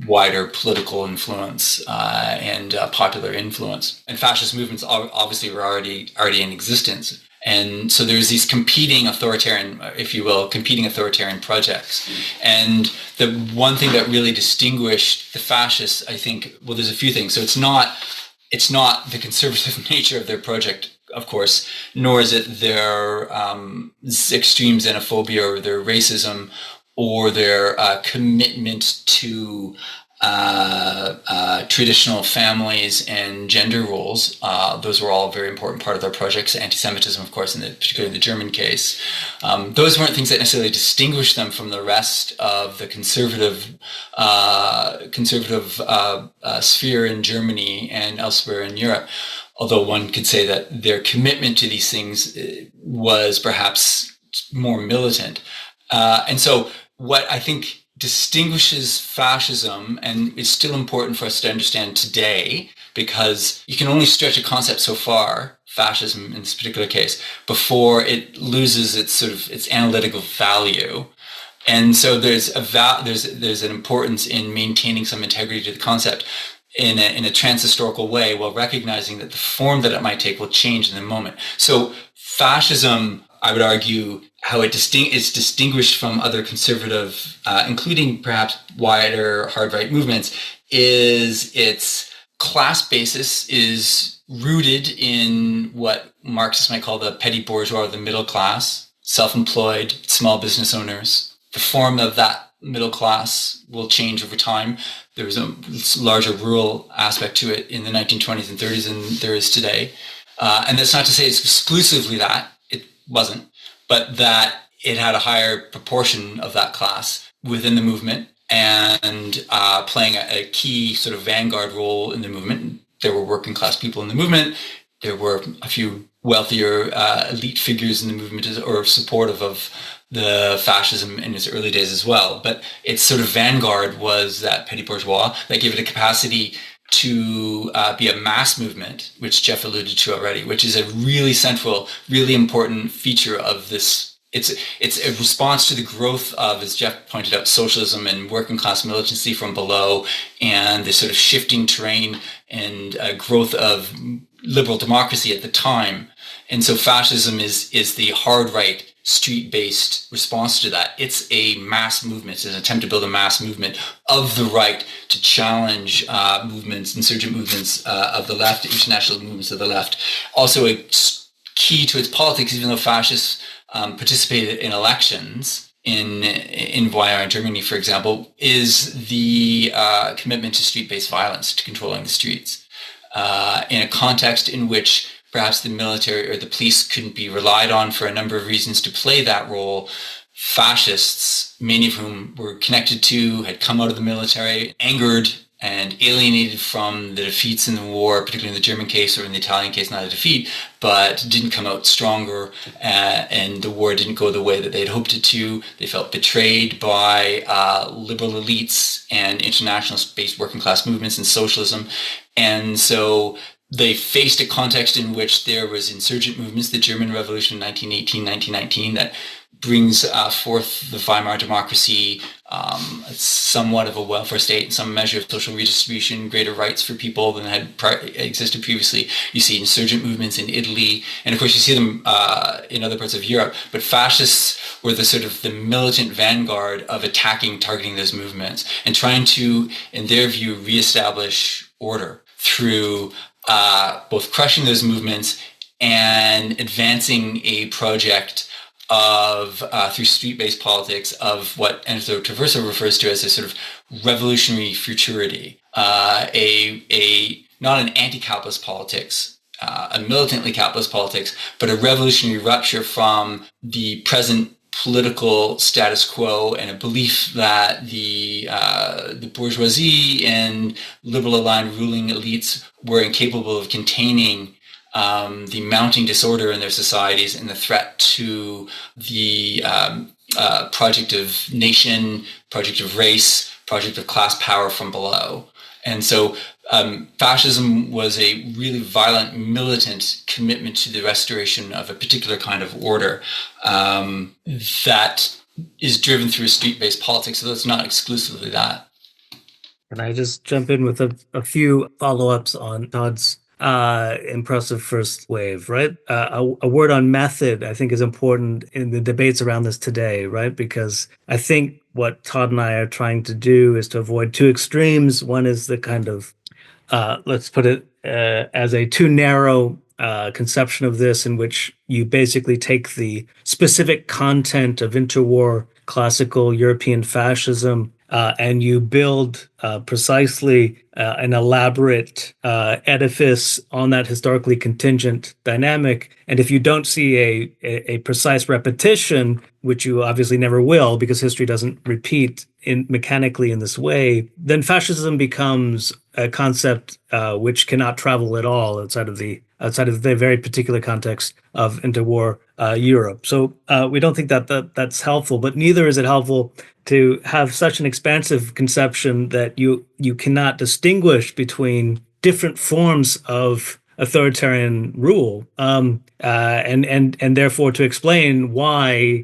wider political influence and popular influence. And fascist movements obviously were already in existence. And so there's these competing authoritarian, if you will, projects. And the one thing that really distinguished the fascists, I think, well, there's a few things. So it's not the conservative nature of their project, of course, nor is it their extreme xenophobia or their racism or their commitment to traditional families and gender roles. Those were all a very important part of their projects. Anti-Semitism, of course, particularly in the German case. Those weren't things that necessarily distinguished them from the rest of the conservative sphere in Germany and elsewhere in Europe. Although one could say that their commitment to these things was perhaps more militant. And so what I think distinguishes fascism, and it's still important for us to understand today, because you can only stretch a concept so far, fascism in this particular case, before it loses its analytical value. And so there's an importance in maintaining some integrity to the concept in a trans-historical way, while recognizing that the form that it might take will change in the moment. So fascism, I would argue, how it's distinguished from other conservative, including perhaps wider hard right movements, is its class basis is rooted in what Marxists might call the petty bourgeois, or the middle class, self-employed, small business owners. The form of that middle class will change over time. There was a larger rural aspect to it in the 1920s and 30s than there is today. And that's not to say it's exclusively that. It wasn't. But that it had a higher proportion of that class within the movement and playing a key sort of vanguard role in the movement. There were working class people in the movement. there were a few wealthier elite figures in the movement or supportive of the fascism in its early days as well. But its sort of vanguard was that petty bourgeois that gave it a capacity to be a mass movement, which Jeff alluded to already, which is a really central, really important feature of this. It's a response to the growth of, as Jeff pointed out, socialism and working class militancy from below, and the sort of shifting terrain and growth of liberal democracy at the time. And so fascism is the hard right, street-based response to that. It's a mass movement. It's an attempt to build a mass movement of the right to challenge movements, insurgent movements of the left, international movements of the left. Also a key to its politics, even though fascists participated in elections in Weimar and Germany, for example, is the commitment to street-based violence, to controlling the streets, in a context in which perhaps the military or the police couldn't be relied on for a number of reasons to play that role. Fascists, many of whom were connected to, had come out of the military, angered and alienated from the defeats in the war, particularly in the German case or in the Italian case, not a defeat, but didn't come out stronger, and the war didn't go the way that they'd hoped it to. They felt betrayed by liberal elites and international-based working class movements and socialism. And so they faced a context in which there was insurgent movements, the German Revolution in 1918, 1919, that brings forth the Weimar democracy, somewhat of a welfare state, some measure of social redistribution, greater rights for people than had existed previously. You see insurgent movements in Italy, and of course you see them in other parts of Europe. But fascists were the sort of the militant vanguard of targeting those movements, and trying to, in their view, reestablish order through both crushing those movements and advancing a project of, through street-based politics, of what Enzo Traverso refers to as a sort of revolutionary futurity, not an anti-capitalist politics, a militantly capitalist politics, but a revolutionary rupture from the present political status quo and a belief that the bourgeoisie and liberal-aligned ruling elites were incapable of containing the mounting disorder in their societies and the threat to the project of nation, project of race, project of class power from below. And so fascism was a really violent, militant commitment to the restoration of a particular kind of order that is driven through street-based politics, although it's not exclusively that. Can I just jump in with a few follow-ups on Todd's impressive first wave, right? A word on method, I think, is important in the debates around this today, right? Because I think what Todd and I are trying to do is to avoid two extremes. One is the kind of, let's put it as a too narrow conception of this, in which you basically take the specific content of interwar classical European fascism and you build precisely an elaborate edifice on that historically contingent dynamic. And if you don't see a precise repetition, which you obviously never will, because history doesn't repeat mechanically in this way, then fascism becomes a concept which cannot travel at all outside of the very particular context of interwar Europe. So we don't think that that's helpful, but neither is it helpful to have such an expansive conception that you cannot distinguish between different forms of authoritarian rule, and therefore to explain why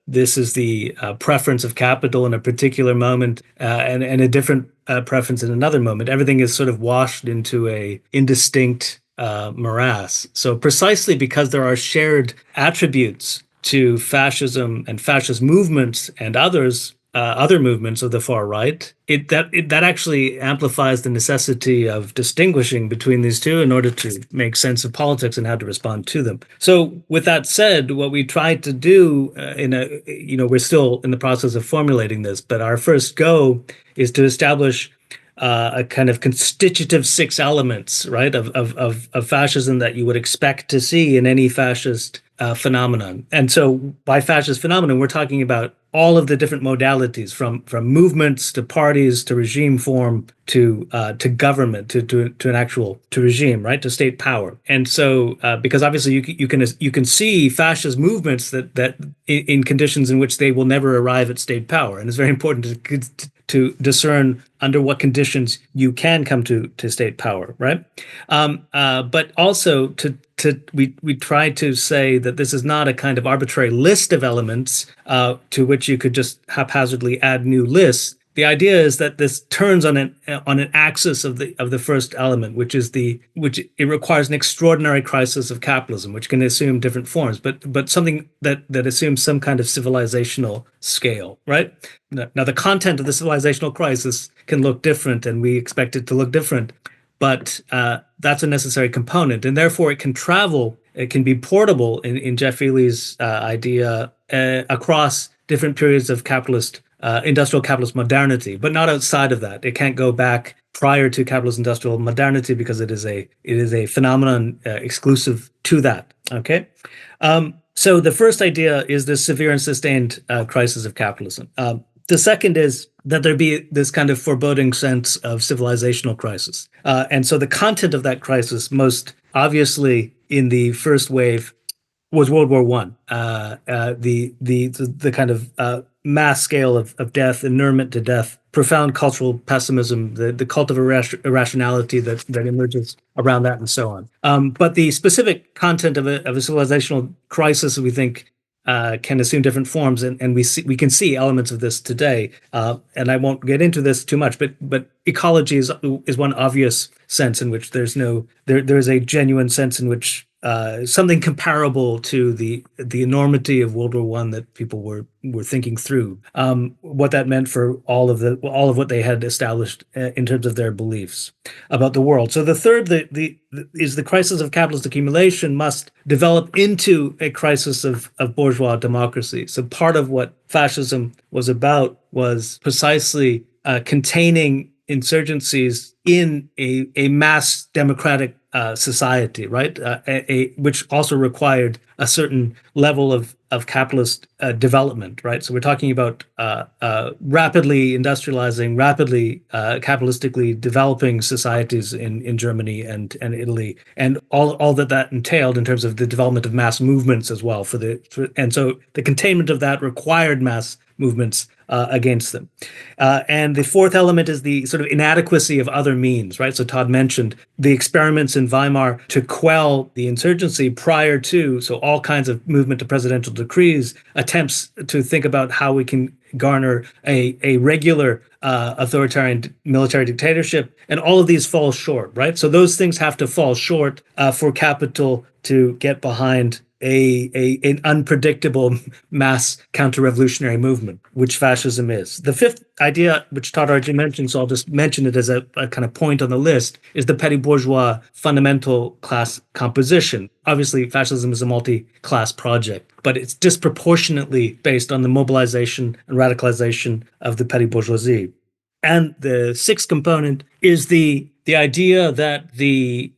this is the preference of capital in a particular moment and a different preference in another moment. Everything is sort of washed into a indistinct morass. So precisely because there are shared attributes to fascism and fascist movements and other movements of the far right, that actually amplifies the necessity of distinguishing between these two in order to make sense of politics and how to respond to them. So with that said, what we tried to do we're still in the process of formulating this, but our first go is to establish a kind of constitutive 6 elements, right, of fascism that you would expect to see in any fascist phenomenon. And so by fascist phenomenon, we're talking about all of the different modalities from movements to parties to regime form to government to an actual to regime, right, to state power. And so because obviously you can see fascist movements that in conditions in which they will never arrive at state power, and it's very important to discern under what conditions you can come to state power, right? But also we try to say that this is not a kind of arbitrary list of elements to which you could just haphazardly add new lists. The idea is that this turns on an axis of the first element, which it requires an extraordinary crisis of capitalism, which can assume different forms, but something that assumes some kind of civilizational scale, right? Now, the content of the civilizational crisis can look different, and we expect it to look different, but that's a necessary component, and therefore it can travel. It can be portable in Jeff Ely's idea across different periods of industrial capitalist modernity, but not outside of that. It can't go back prior to capitalist industrial modernity because it is a phenomenon exclusive to that. Okay, so the first idea is this severe and sustained crisis of capitalism. The second is that there be this kind of foreboding sense of civilizational crisis, and so the content of that crisis, most obviously in the first wave, was World War One. The kind of mass scale of death, inurement to death, profound cultural pessimism, the cult of irrationality that emerges around that, and so on. But the specific content of a civilizational crisis, we think, can assume different forms, and we can see elements of this today. And I won't get into this too much, but ecology is one obvious sense in which there is a genuine sense in which something comparable to the enormity of World War One that people were thinking through, what that meant for all of what they had established in terms of their beliefs about the world. So the third is the crisis of capitalist accumulation must develop into a crisis of bourgeois democracy. So part of what fascism was about was precisely containing insurgencies in a mass democratic society, right? Which also required a certain level of capitalist development, right? So we're talking about rapidly industrializing, rapidly capitalistically developing societies in Germany and Italy, and all that entailed in terms of the development of mass movements as well. And so the containment of that required mass movements against them. And the fourth element is the sort of inadequacy of other means, right? So Todd mentioned the experiments in Weimar to quell the insurgency prior to, so all kinds of movement to presidential decrees, attempts to think about how we can garner a regular authoritarian military dictatorship, and all of these fall short, right? So those things have to fall short for capital to get behind an unpredictable mass counter-revolutionary movement, which fascism is. The fifth idea, which Todd already mentioned, so I'll just mention it as a kind of point on the list, is the petty bourgeois fundamental class composition. Obviously, fascism is a multi-class project, but it's disproportionately based on the mobilization and radicalization of the petty bourgeoisie. And the sixth component is the idea that the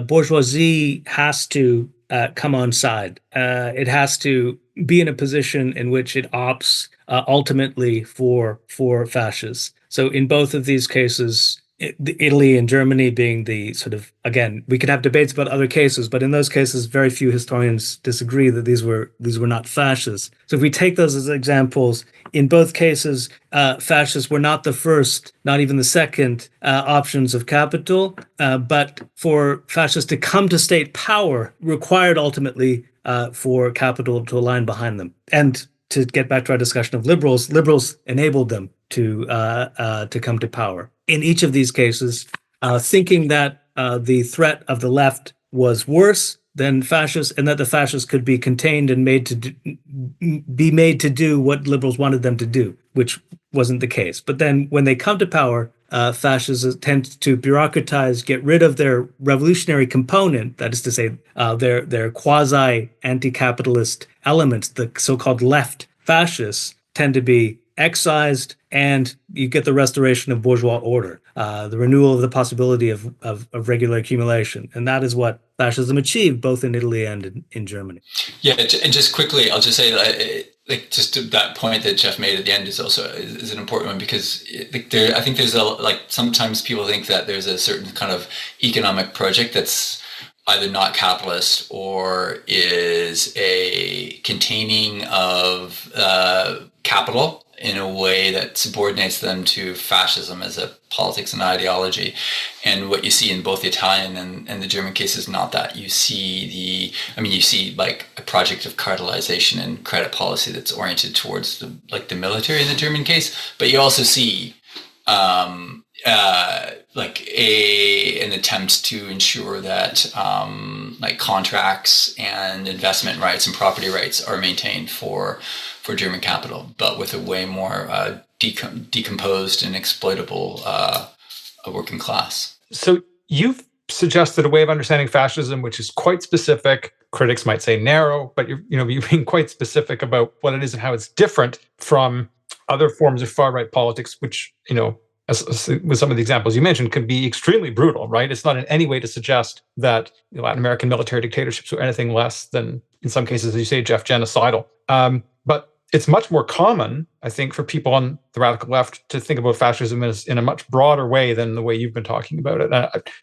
bourgeoisie has to come on side. It has to be in a position in which it opts ultimately for fascists. So in both of these cases, Italy and Germany being the sort of, again, we could have debates about other cases, but in those cases, very few historians disagree that these were not fascists. So if we take those as examples, in both cases, fascists were not the first, not even the second options of capital, but for fascists to come to state power required ultimately for capital to align behind them. And to get back to our discussion of liberals enabled them to come to power. In each of these cases, thinking that the threat of the left was worse than fascists, and that the fascists could be contained and made to do what liberals wanted them to do, which wasn't the case. But then when they come to power, fascists tend to bureaucratize, get rid of their revolutionary component, that is to say, their quasi-anti-capitalist elements. The so-called left fascists tend to be excised, and you get the restoration of bourgeois order, the renewal of the possibility of regular accumulation. And that is what fascism achieved both in Italy and in Germany. Yeah, and just quickly, I'll just say like just to that point that Jeff made at the end is also is an important one, because I think there's sometimes people think that there's a certain kind of economic project that's either not capitalist or is a containing of capital in a way that subordinates them to fascism as a politics and ideology. And what you see in both the Italian and the German case is not that. You see like a project of cartelization and credit policy that's oriented towards the military in the German case, but you also see an attempt to ensure that contracts and investment rights and property rights are maintained for German capital, but with a way more decomposed and exploitable working class. So you've suggested a way of understanding fascism which is quite specific. Critics might say narrow, but you're being quite specific about what it is and how it's different from other forms of far-right politics, which, as with some of the examples you mentioned, can be extremely brutal, right? It's not in any way to suggest that Latin American military dictatorships are anything less than, in some cases, as you say, Jeff, genocidal. But it's much more common, I think, for people on the radical left to think about fascism as in a much broader way than the way you've been talking about it.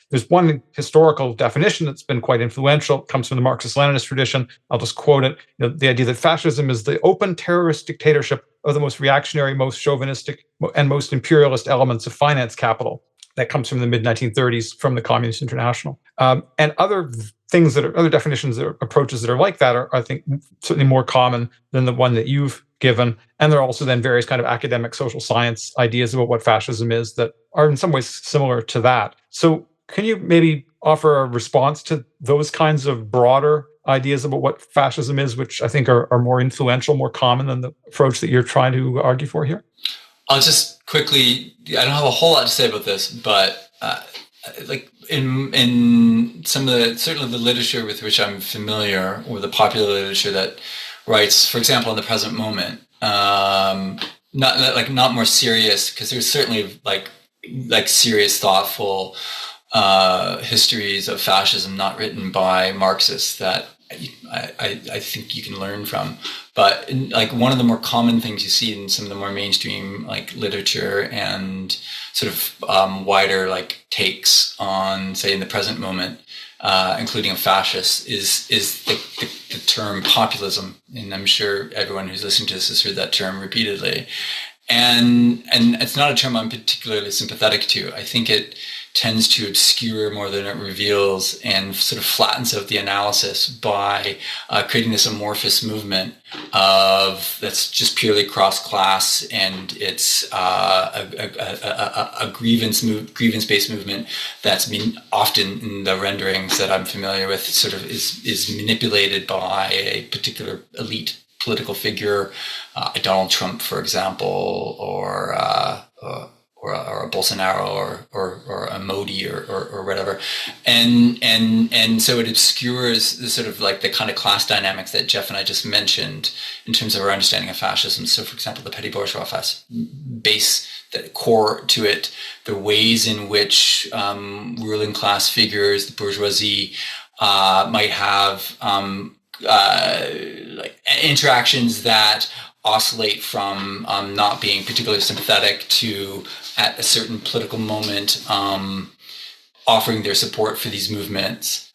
There's one historical definition that's been quite influential. It comes from the Marxist-Leninist tradition. I'll just quote it. The idea that fascism is the open terrorist dictatorship of the most reactionary, most chauvinistic, and most imperialist elements of finance capital. That comes from the mid-1930s from the Communist International. And other things that are other definitions or approaches that are like that are, I think, certainly more common than the one that you've given. And there are also then various kind of academic social science ideas about what fascism is that are in some ways similar to that. So can you maybe offer a response to those kinds of broader ideas about what fascism is, which I think are more influential, more common than the approach that you're trying to argue for here? I'll just quickly, I don't have a whole lot to say about this, but in some of certainly the literature with which I'm familiar, or the popular literature that writes, for example, in the present moment, not more serious, because there's certainly like serious, thoughtful histories of fascism not written by Marxists that I think you can learn from. But one of the more common things you see in some of the more mainstream literature and sort of wider takes on, say, in the present moment, including a fascist, is the term populism. And I'm sure everyone who's listening to this has heard that term repeatedly. And it's not a term I'm particularly sympathetic to. I think it tends to obscure more than it reveals and sort of flattens out the analysis by creating this amorphous movement that's just purely cross-class, and it's a grievance-based movement that's been often, in the renderings that I'm familiar with, sort of is manipulated by a particular elite political figure, Donald Trump, for example, or a Bolsonaro or a Modi or whatever, and so it obscures the sort of the kind of class dynamics that Jeff and I just mentioned in terms of our understanding of fascism. So, for example, the petty bourgeois base, the core to it, the ways in which ruling class figures, the bourgeoisie, might have interactions that oscillate from not being particularly sympathetic to, at a certain political moment, offering their support for these movements.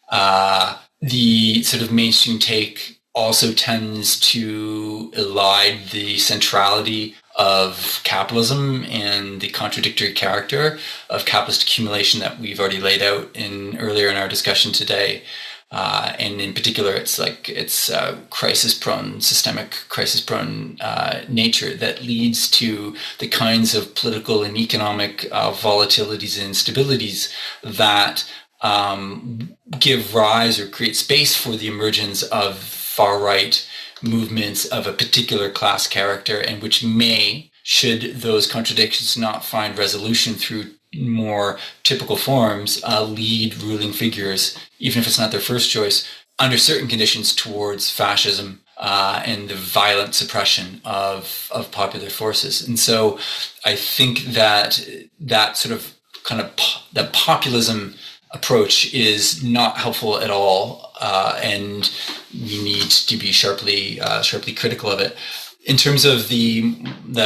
The sort of mainstream take also tends to elide the centrality of capitalism and the contradictory character of capitalist accumulation that we've already laid out earlier in our discussion today. And in particular, it's crisis-prone, systemic crisis-prone nature that leads to the kinds of political and economic volatilities and instabilities that give rise or create space for the emergence of far-right movements of a particular class character, and which may, should those contradictions not find resolution through more typical forms, lead ruling figures, even if it's not their first choice, under certain conditions towards fascism, and the violent suppression of popular forces. And so I think that sort of kind of the populism approach is not helpful at all, and we need to be sharply critical of it. In terms of the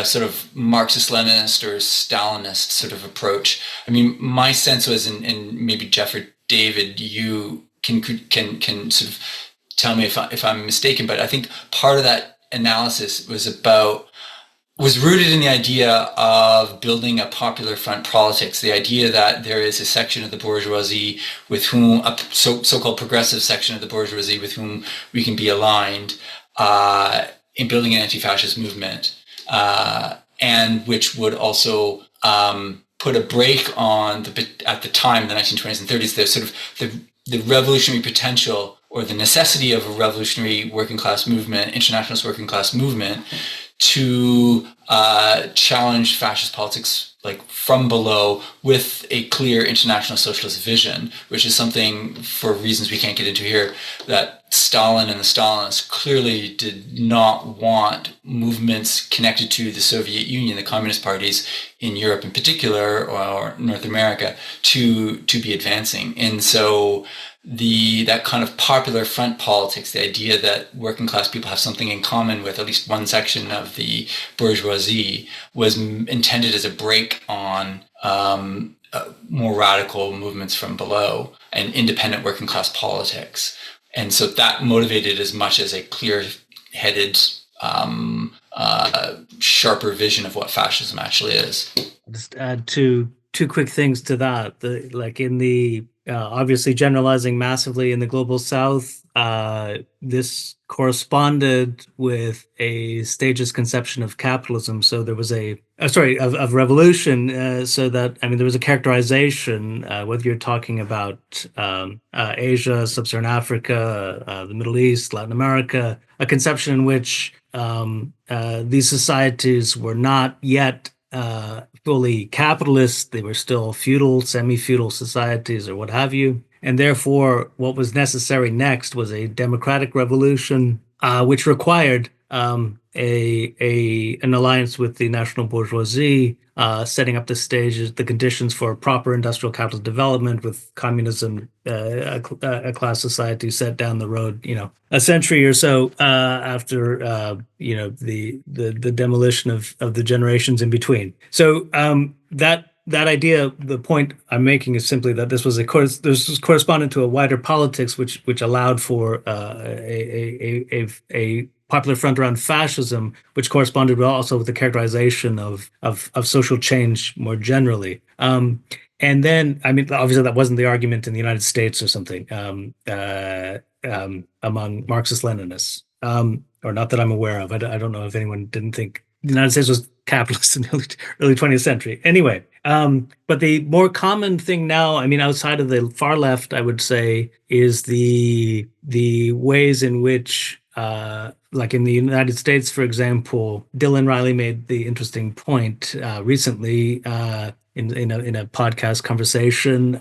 sort of Marxist-Leninist or Stalinist sort of approach, I mean, my sense was, and maybe Jeff or David, you can sort of tell me if I'm mistaken, but I think part of that analysis was rooted in the idea of building a popular front politics, the idea that there is a section of the bourgeoisie with whom, a so-called progressive section of the bourgeoisie with whom we can be aligned in building an anti-fascist movement, and which would also put a brake on, at the time, in the 1920s and 30s, the sort of the revolutionary potential or the necessity of a revolutionary working class movement, internationalist working class movement, to challenge fascist politics like from below with a clear international socialist vision, which is something, for reasons we can't get into here, that Stalin and the Stalinists clearly did not want movements connected to the Soviet Union, the communist parties in Europe in particular, or North America, to be advancing. And so that kind of popular front politics, the idea that working class people have something in common with at least one section of the bourgeoisie, was intended as a brake on more radical movements from below and independent working class politics. And so that motivated as much as a clear-headed, sharper vision of what fascism actually is. I'll just add two quick things to that. Like in the obviously generalizing massively in the global South, this corresponded with a stage's conception of capitalism. So there was of revolution. So that, I mean, there was a characterization, whether you're talking about Asia, Sub-Saharan Africa, the Middle East, Latin America, a conception in which these societies were not yet fully capitalist. They were still feudal, semi-feudal societies or what have you. And therefore, what was necessary next was a democratic revolution, which required an alliance with the national bourgeoisie, setting up the stages, the conditions for proper industrial capitalist development, with communism, a class society set down the road, a century or so after, the demolition of the generations in between. So that idea, the point I'm making is simply that this was correspondent to a wider politics, which allowed for a popular front around fascism, which corresponded also with the characterization of social change more generally. And then, I mean, obviously that wasn't the argument in the United States or something among Marxist-Leninists, or not that I'm aware of. I don't know if anyone didn't think the United States was capitalist in the early 20th century. Anyway, but the more common thing now, I mean, outside of the far left, I would say, is the ways in which, like in the United States, for example, Dylan Riley made the interesting point recently in a podcast conversation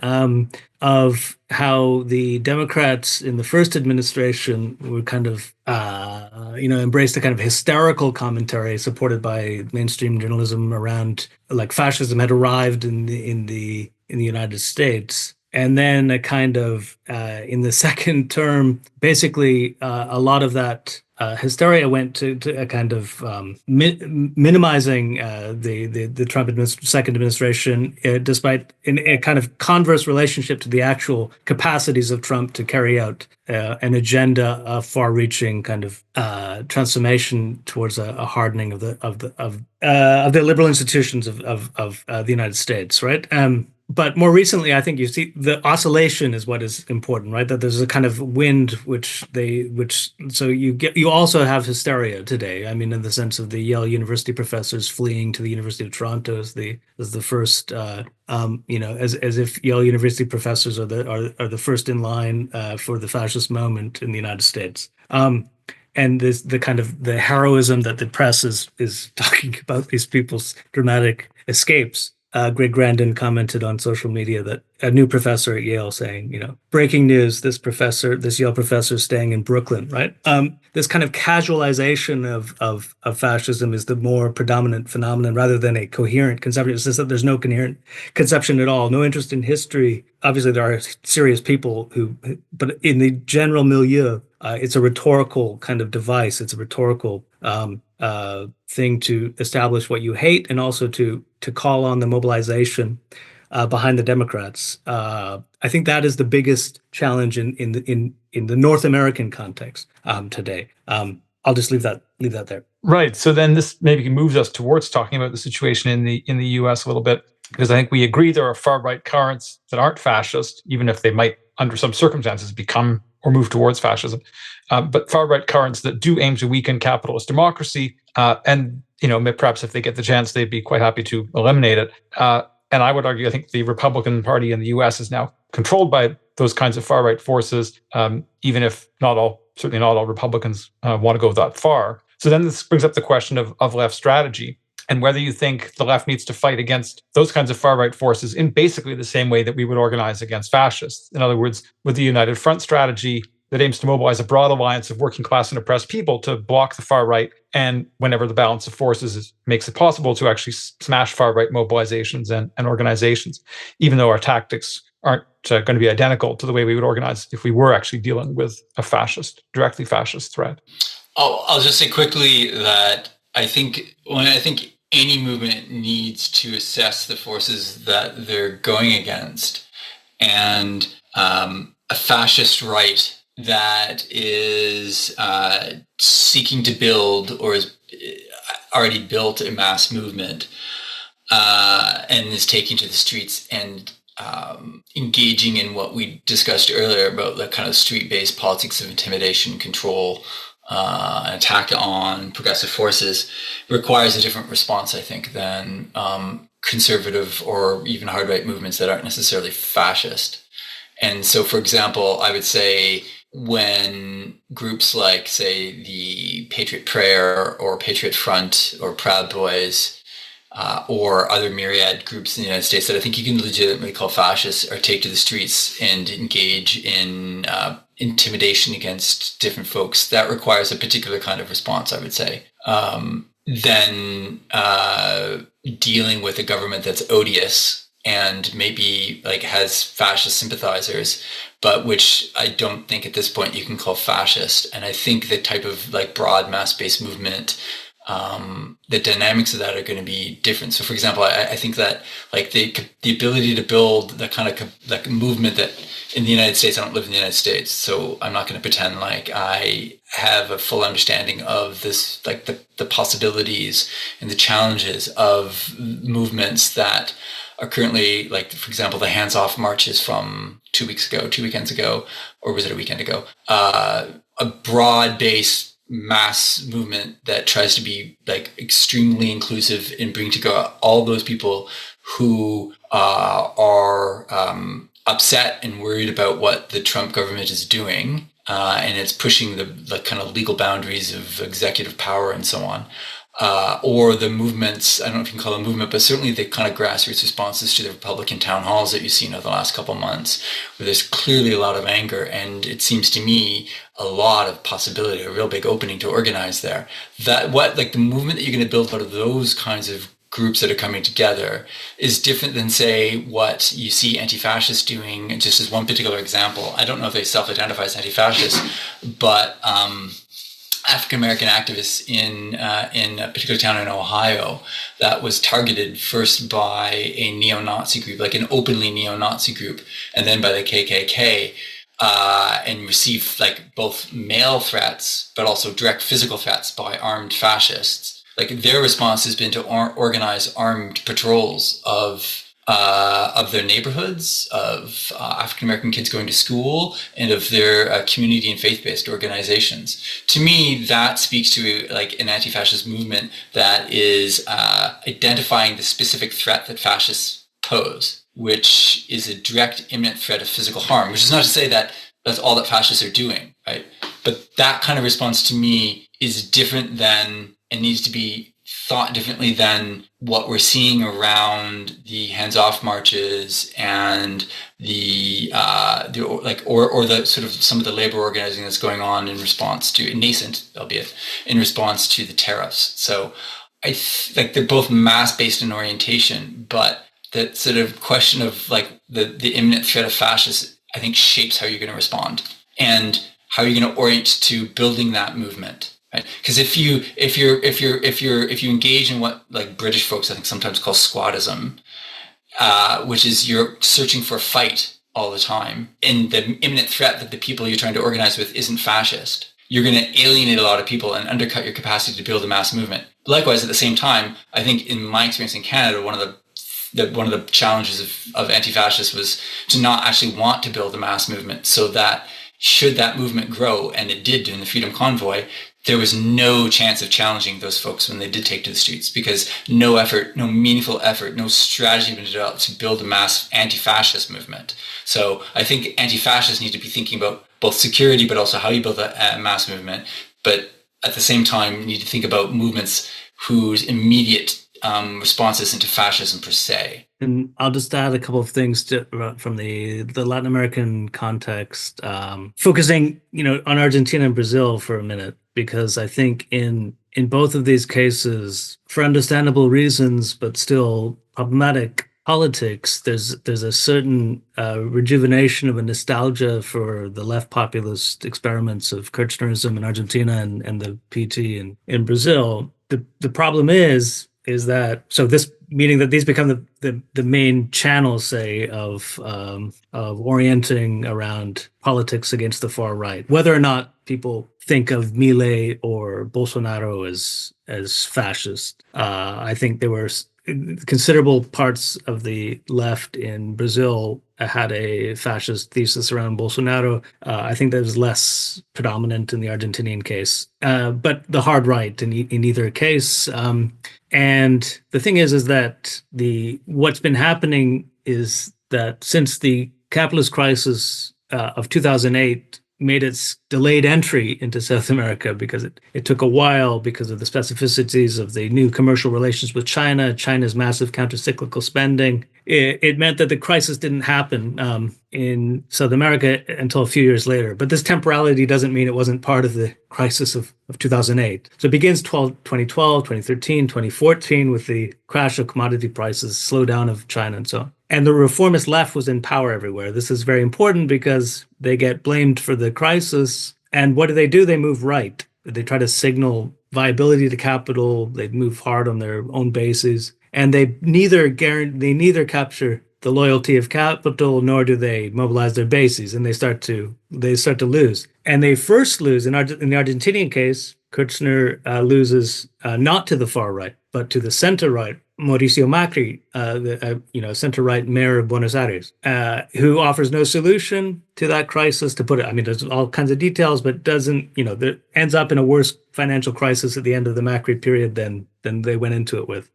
of how the Democrats in the first administration were kind of embraced a kind of hysterical commentary supported by mainstream journalism around like fascism had arrived in the United States. And then a kind of, in the second term, basically a lot of that hysteria went to a kind of minimizing the Trump second administration, despite in a kind of converse relationship to the actual capacities of Trump to carry out an agenda of far-reaching kind of transformation towards a hardening of the liberal institutions of the United States, right? But more recently, I think you see the oscillation is what is important, right? That there's a kind of wind so you also have hysteria today. I mean, in the sense of the Yale University professors fleeing to the University of Toronto as the first, as if Yale University professors are the first in line for the fascist moment in the United States. And this the kind of the heroism that the press is talking about these people's dramatic escapes. Greg Grandin commented on social media that a new professor at Yale saying, breaking news, this Yale professor is staying in Brooklyn, right? This kind of casualization of fascism is the more predominant phenomenon rather than a coherent conception. It's just that there's no coherent conception at all, no interest in history. Obviously, there are serious people but in the general milieu, it's a rhetorical kind of device. It's a rhetorical thing to establish what you hate and also to call on the mobilization behind the Democrats. I think that is the biggest challenge in the North American context today. I'll just leave that there. Right. So then this maybe moves us towards talking about the situation in the U.S. a little bit, because I think we agree there are far right currents that aren't fascist, even if they might, under some circumstances, become or move towards fascism. But far right currents that do aim to weaken capitalist democracy, and perhaps if they get the chance, they'd be quite happy to eliminate it. And I would argue, I think the Republican Party in the U.S. is now controlled by those kinds of far right forces, even if certainly not all Republicans want to go that far. So then this brings up the question of left strategy and whether you think the left needs to fight against those kinds of far right forces in basically the same way that we would organize against fascists. In other words, with the United Front strategy that aims to mobilize a broad alliance of working class and oppressed people to block the far right, and whenever the balance of forces makes it possible, to actually smash far right mobilizations and organizations, even though our tactics aren't going to be identical to the way we would organize if we were actually dealing with a directly fascist threat. I'll just say quickly that I think any movement needs to assess the forces that they're going against, and a fascist right that is seeking to build or has already built a mass movement and is taking to the streets and engaging in what we discussed earlier about the kind of street-based politics of intimidation, control, an attack on progressive forces requires a different response, I think, than conservative or even hard right movements that aren't necessarily fascist. And so, for example, I would say when groups like, say, the Patriot Prayer or Patriot Front or Proud Boys or other myriad groups in the United States that I think you can legitimately call fascists or take to the streets and engage in intimidation against different folks, that requires a particular kind of response, I would say. Then dealing with a government that's odious and maybe has fascist sympathizers, but which I don't think at this point you can call fascist. And I think the type of broad mass-based movement, the dynamics of that are going to be different. So, for example, I think that the ability to build that kind of movement that in the United States, I don't live in the United States, so I'm not going to pretend like I have a full understanding of this, the possibilities and the challenges of movements that are currently, for example, the hands-off marches from 2 weekends ago, or was it a weekend ago? A broad-based mass movement that tries to be extremely inclusive and bring together all those people who are upset and worried about what the Trump government is doing, and it's pushing the kind of legal boundaries of executive power and so on. Or the movements, I don't know if you can call them a movement, but certainly the kind of grassroots responses to the Republican town halls that you've seen over the last couple of months, where there's clearly a lot of anger, and it seems to me a lot of possibility, a real big opening to organize there. The movement that you're going to build out of those kinds of groups that are coming together is different than, say, what you see anti-fascists doing. Just as one particular example, I don't know if they self-identify as anti-fascists, but African-American activists in a particular town in Ohio that was targeted first by a neo-Nazi group, an openly neo-Nazi group, and then by the KKK, and received both mail threats, but also direct physical threats by armed fascists. Their response has been to organize armed patrols of their neighborhoods, of African-American kids going to school, and of their community and faith-based organizations. To me, that speaks to an anti-fascist movement that is identifying the specific threat that fascists pose, which is a direct, imminent threat of physical harm, which is not to say that that's all that fascists are doing, right? But that kind of response to me is different than, and needs to be thought differently than what we're seeing around the hands-off marches and the sort of some of the labor organizing that's going on in response to nascent, albeit in response to the tariffs. So like they're both mass-based in orientation, but that sort of question of like the imminent threat of fascists, I think, shapes how you're going to respond and how you're going to orient to building that movement. Because if you engage in what like British folks I think sometimes call squattism, which is you're searching for a fight all the time, and the imminent threat that the people you're trying to organize with isn't fascist, you're going to alienate a lot of people and undercut your capacity to build a mass movement. Likewise, at the same time, I think in my experience in Canada, one of the challenges of anti-fascists was to not actually want to build a mass movement, so that should that movement grow, and it did during the Freedom Convoy, there was no chance of challenging those folks when they did take to the streets, because no meaningful effort, no strategy had been developed to build a mass anti-fascist movement. So I think anti-fascists need to be thinking about both security, but also how you build a mass movement. But at the same time, you need to think about movements whose immediate response isn't to fascism per se. And I'll just add a couple of things from the Latin American context, focusing on Argentina and Brazil for a minute, because I think in both of these cases, for understandable reasons, but still problematic politics, there's a certain rejuvenation of a nostalgia for the left populist experiments of Kirchnerism in Argentina and the PT in Brazil. The problem is that, so this meaning that these become the main channels, say, of orienting around politics against the far right, whether or not people think of Milei or Bolsonaro as fascist. I think there were considerable parts of the left in Brazil had a fascist thesis around Bolsonaro. I think that was less predominant in the Argentinian case, but the hard right in either case. And the thing is that what's been happening is that since the capitalist crisis of 2008 made its delayed entry into South America, because it took a while because of the specificities of the new commercial relations with China, China's massive countercyclical spending. It meant that the crisis didn't happen in South America until a few years later. But this temporality doesn't mean it wasn't part of the crisis of 2008. So it begins 2012, 2013, 2014 with the crash of commodity prices, slowdown of China, and so on. And the reformist left was in power everywhere. This is very important because they get blamed for the crisis. And what do? They move right. They try to signal viability to capital. They move hard on their own bases. And they neither capture the loyalty of capital, nor do they mobilize their bases. And they start to lose. And they first lose in the Argentinian case. Kirchner loses not to the far right, but to the center right. Mauricio Macri, center-right mayor of Buenos Aires, who offers no solution to that crisis. To put it, I mean, there's all kinds of details, but doesn't, there ends up in a worse financial crisis at the end of the Macri period than they went into it with.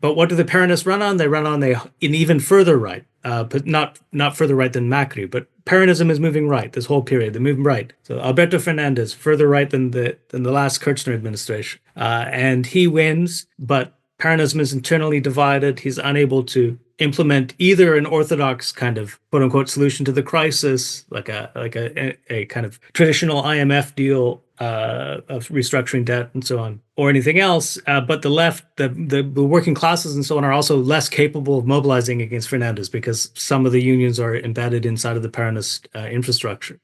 But what do the Peronists run on? They run on an even further right, but not further right than Macri. But Peronism is moving right this whole period. They're moving right. So Alberto Fernandez, further right than the last Kirchner administration, and he wins, but Peronism is internally divided. He's unable to implement either an orthodox kind of quote unquote solution to the crisis, like a kind of traditional IMF deal of restructuring debt and so on, or anything else. But the left, the working classes and so on, are also less capable of mobilizing against Fernandez because some of the unions are embedded inside of the Peronist infrastructure.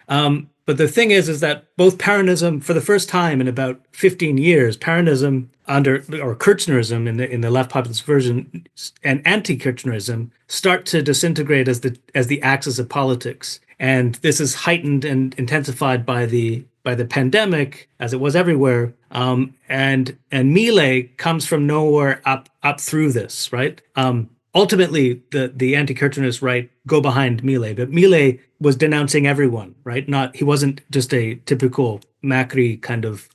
But the thing is that both Peronism, for the first time in about 15 years, Peronism or Kirchnerism in the left populist version and anti-Kirchnerism start to disintegrate as the axis of politics. And this is heightened and intensified by the pandemic, as it was everywhere. And Milei comes from nowhere up through this, right? Ultimately, the anti-Kirchnerist right go behind Milei, but Milei was denouncing everyone, right? He wasn't just a typical Macri kind of.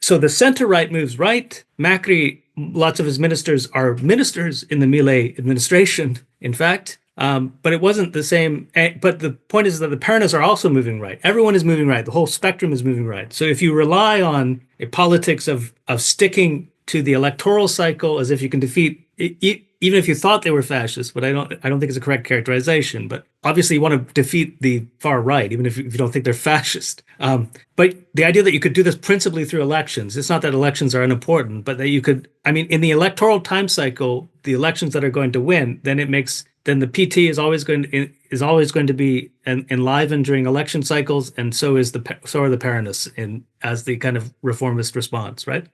So the center right moves right. Macri, lots of his ministers are ministers in the Milei administration, in fact. But it wasn't the same. But the point is that the parents are also moving right. Everyone is moving right. The whole spectrum is moving right. So if you rely on a politics of sticking to the electoral cycle as if you can defeat, even if you thought they were fascist, but I don't think it's a correct characterization. But obviously, you want to defeat the far right, even if you don't think they're fascist. But the idea that you could do this principally through elections, it's not that elections are unimportant, but that you could, I mean, in the electoral time cycle, the elections that are going to win, then the PT is always going to be enlivened during election cycles, and so are the Peronists as the kind of reformist response, right?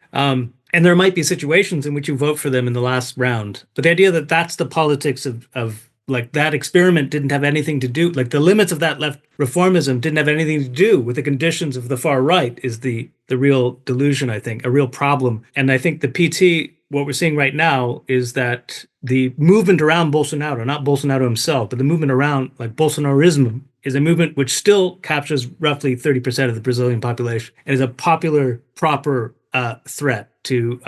And there might be situations in which you vote for them in the last round, but the idea that that's the politics of like that experiment didn't have anything to do, like the limits of that left reformism didn't have anything to do with the conditions of the far right is the real delusion, I think, a real problem. And I think the PT, what we're seeing right now is that the movement around Bolsonaro, not Bolsonaro himself, but the movement around like Bolsonarism is a movement which still captures roughly 30% of the Brazilian population and is a popular, proper threat to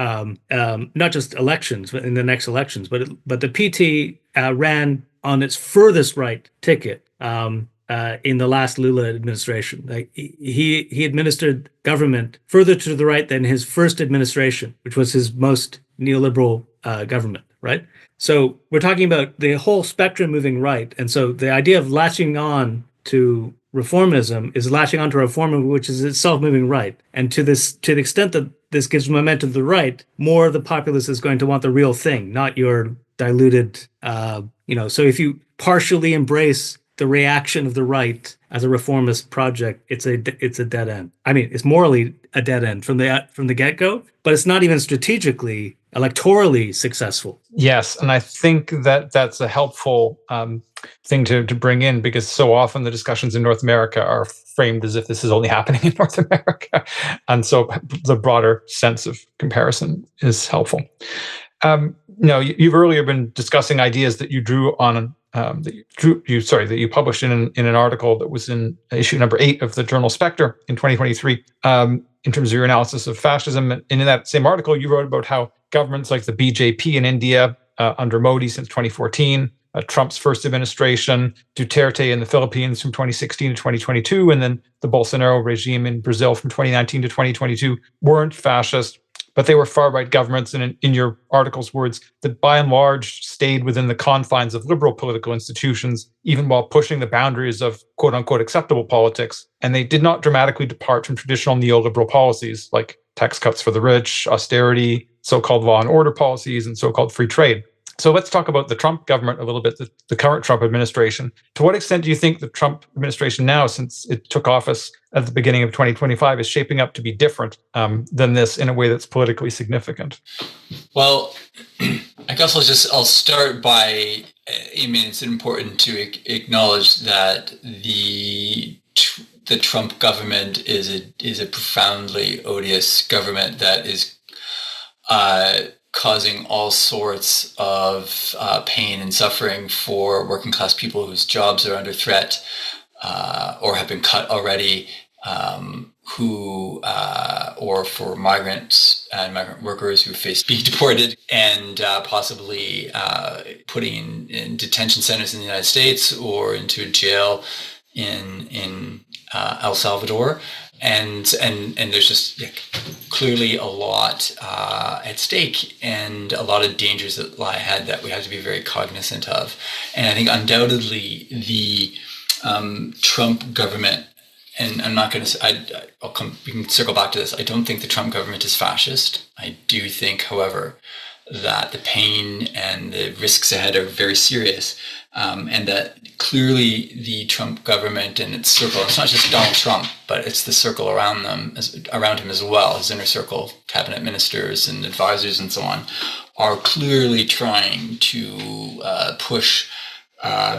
not just elections, but in the next elections, but the PT ran on its furthest right ticket in the last Lula administration. Like he administered government further to the right than his first administration, which was his most neoliberal government, right? So we're talking about the whole spectrum moving right, and so the idea of latching on to reformism is latching onto reformism, which is itself moving right. And to the extent that this gives momentum to the right, more of the populace is going to want the real thing, not your diluted, So if you partially embrace the reaction of the right as a reformist project, it's a dead end. I mean, it's morally a dead end from the get-go, but it's not even strategically, electorally successful. Yes, and I think that that's a helpful thing to bring in, because so often the discussions in North America are framed as if this is only happening in North America, and so the broader sense of comparison is helpful. You've earlier been discussing ideas that you drew on that you published in an article that was in issue number 8 of the journal Spectre in 2023. In terms of your analysis of fascism, and in that same article, you wrote about how governments like the BJP in India under Modi since 2014, Trump's first administration, Duterte in the Philippines from 2016 to 2022, and then the Bolsonaro regime in Brazil from 2019 to 2022 weren't fascist, but they were far-right governments, and in your article's words, that by and large stayed within the confines of liberal political institutions, even while pushing the boundaries of quote-unquote acceptable politics, and they did not dramatically depart from traditional neoliberal policies like tax cuts for the rich, austerity, so-called law and order policies, and so-called free trade. So let's talk about the Trump government a little bit, the current Trump administration. To what extent do you think the Trump administration now, since it took office at the beginning of 2025, is shaping up to be different than this in a way that's politically significant? Well, I guess I'll start by, it's important to acknowledge that the Trump government is a profoundly odious government that is causing all sorts of pain and suffering for working class people whose jobs are under threat or have been cut already, or for migrants and migrant workers who face being deported and possibly putting in detention centers in the United States or into a jail in El Salvador. And there's just clearly a lot at stake and a lot of dangers that lie ahead that we have to be very cognizant of. And I think undoubtedly the Trump government, and I'm not going to, we can circle back to this. I don't think the Trump government is fascist. I do think, however, that the pain and the risks ahead are very serious. And that clearly the Trump government and its circle, it's not just Donald Trump, but it's the circle around him as well, his inner circle, cabinet ministers and advisors and so on, are clearly trying to push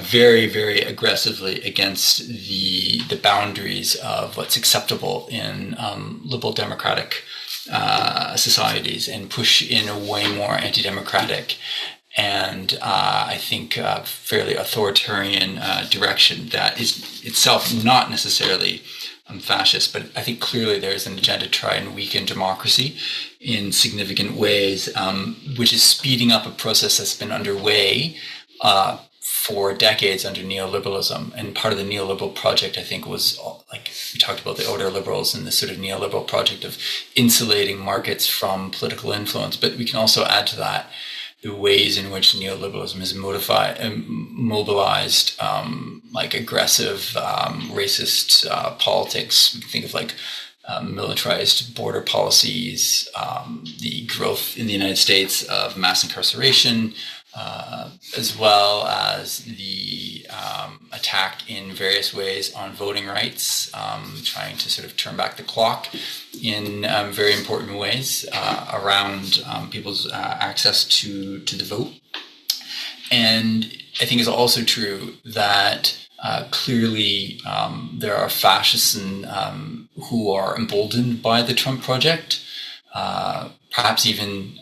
very, very aggressively against the boundaries of what's acceptable in liberal democratic societies and push in a way more anti-democratic and I think fairly authoritarian direction that is itself not necessarily fascist, but I think clearly there is an agenda to try and weaken democracy in significant ways, which is speeding up a process that's been underway for decades under neoliberalism. And part of the neoliberal project, I think, was like we talked about the older liberals and the sort of neoliberal project of insulating markets from political influence. But we can also add to that the ways in which neoliberalism has mobilized like aggressive racist politics. We can think of like militarized border policies, the growth in the United States of mass incarceration, as well as the attack in various ways on voting rights, trying to sort of turn back the clock in very important ways around people's access to the vote. And I think it's also true that clearly there are fascists who are emboldened by the Trump project, perhaps even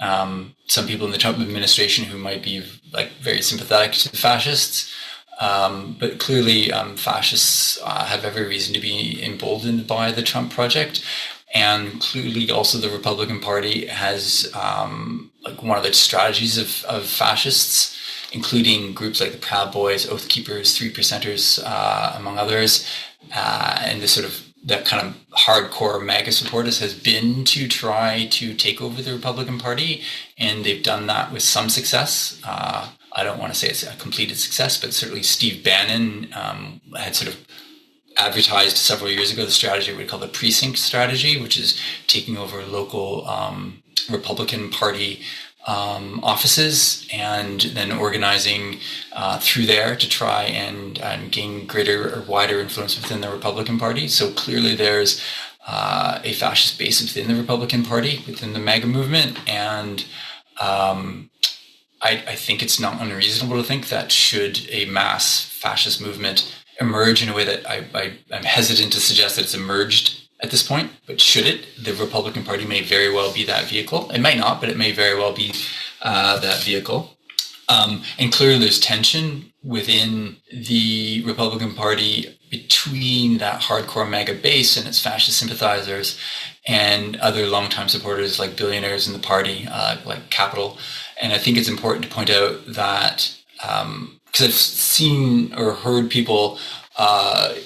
some people in the Trump administration who might be like very sympathetic to the fascists. But clearly fascists have every reason to be emboldened by the Trump project. And clearly also the Republican Party has like one of the strategies of fascists, including groups like the Proud Boys, Oath Keepers, Three Percenters, among others, and the sort of that kind of hardcore MAGA supporters has been to try to take over the Republican Party, and they've done that with some success. I don't want to say it's a completed success, but certainly Steve Bannon had sort of advertised several years ago the strategy we call the precinct strategy, which is taking over local Republican Party offices and then organizing through there to try and gain greater or wider influence within the Republican Party. So clearly there's a fascist base within the Republican Party, within the MAGA movement. And I think it's not unreasonable to think that should a mass fascist movement emerge in a way that I'm hesitant to suggest that it's emerged at this point, but should it, the Republican Party may very well be that vehicle. It might not, but it may very well be that vehicle. And clearly there's tension within the Republican Party between that hardcore MAGA base and its fascist sympathizers and other longtime supporters like billionaires in the party, like Capital. And I think it's important to point out that, because I've seen or heard people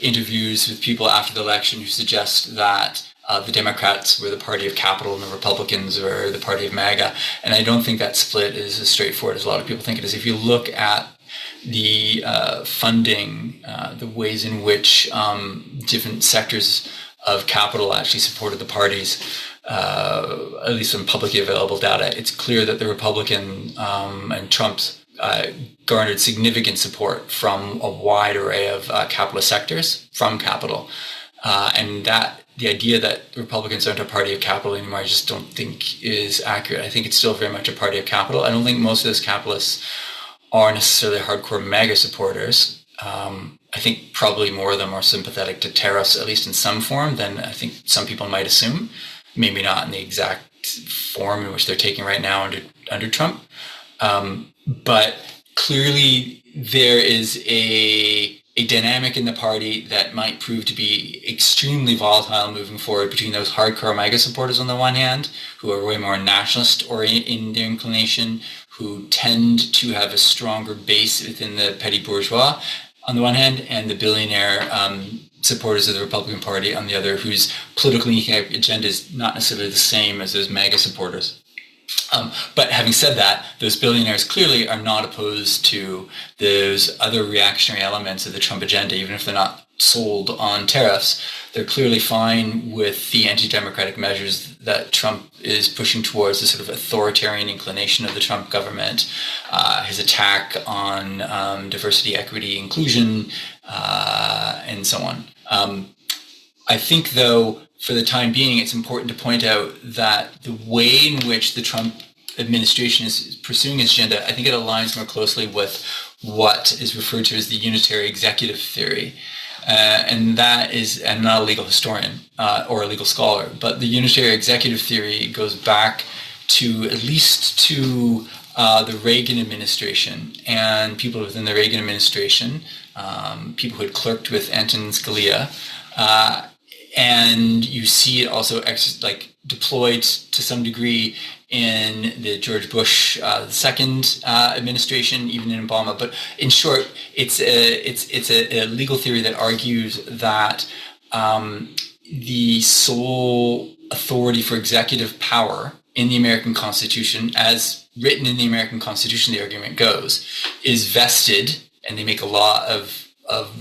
interviews with people after the election who suggest that the Democrats were the party of capital and the Republicans were the party of MAGA. And I don't think that split is as straightforward as a lot of people think it is. If you look at the funding, the ways in which different sectors of capital actually supported the parties, at least from publicly available data, it's clear that the Republican and Trump's garnered significant support from a wide array of capitalist sectors from capital. And that the idea that Republicans aren't a party of capital anymore, I just don't think is accurate. I think it's still very much a party of capital. I don't think most of those capitalists are necessarily hardcore MAGA supporters. I think probably more of them are sympathetic to tariffs, at least in some form, than I think some people might assume. Maybe not in the exact form in which they're taking right now under Trump. But clearly there is a dynamic in the party that might prove to be extremely volatile moving forward between those hardcore MAGA supporters on the one hand, who are way more nationalist oriented in their inclination, who tend to have a stronger base within the petty bourgeois on the one hand, and the billionaire supporters of the Republican Party on the other, whose political agenda is not necessarily the same as those MAGA supporters. But having said that, those billionaires clearly are not opposed to those other reactionary elements of the Trump agenda, even if they're not sold on tariffs. They're clearly fine with the anti-democratic measures that Trump is pushing towards, the sort of authoritarian inclination of the Trump government, his attack on diversity, equity, inclusion, and so on. I think, though, for the time being, it's important to point out that the way in which the Trump administration is pursuing its agenda, I think it aligns more closely with what is referred to as the unitary executive theory. And that is, I'm not a legal historian or a legal scholar, but the unitary executive theory goes back to at least to the Reagan administration and people within the Reagan administration, people who had clerked with Antonin Scalia, And you see it also deployed to some degree in the George Bush second administration, even in Obama. But in short, it's a legal theory that argues that the sole authority for executive power in the American Constitution, as written in the American Constitution, the argument goes, is vested, and they make a lot of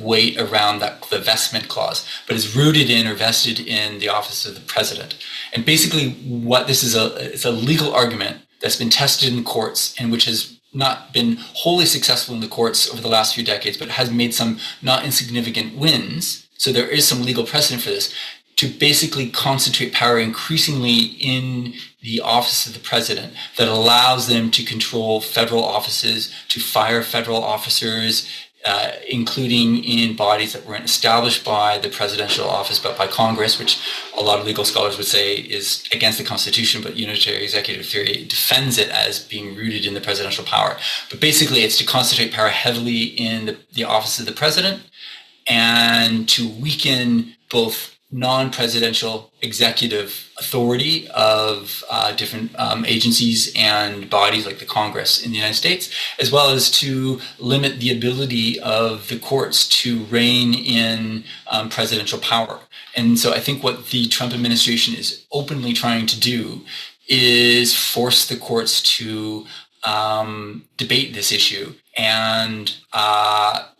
weight around the vestment clause, but is rooted in or vested in the office of the president. And basically what this is, it's a legal argument that's been tested in courts and which has not been wholly successful in the courts over the last few decades, but has made some not insignificant wins. So there is some legal precedent for this, to basically concentrate power increasingly in the office of the president that allows them to control federal offices, to fire federal officers, including in bodies that weren't established by the presidential office but by Congress, which a lot of legal scholars would say is against the Constitution, but unitary executive theory defends it as being rooted in the presidential power. But basically it's to concentrate power heavily in the office of the president and to weaken both non-presidential executive authority of different agencies and bodies like the Congress in the United States, as well as to limit the ability of the courts to rein in presidential power. And so I think what the Trump administration is openly trying to do is force the courts to debate this issue, and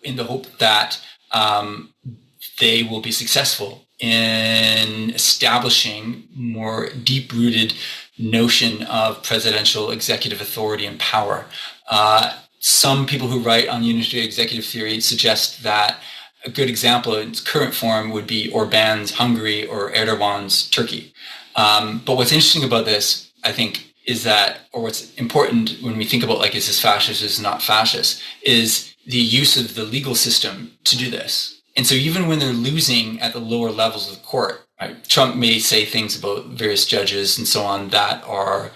in the hope that they will be successful in establishing more deep-rooted notion of presidential executive authority and power. Some people who write on unitary executive theory suggest that a good example in its current form would be Orban's Hungary or Erdogan's Turkey. But what's interesting about this, I think, is that, or what's important when we think about like, is this fascist, is this not fascist, is the use of the legal system to do this. And so even when they're losing at the lower levels of the court, right, Trump may say things about various judges and so on that are,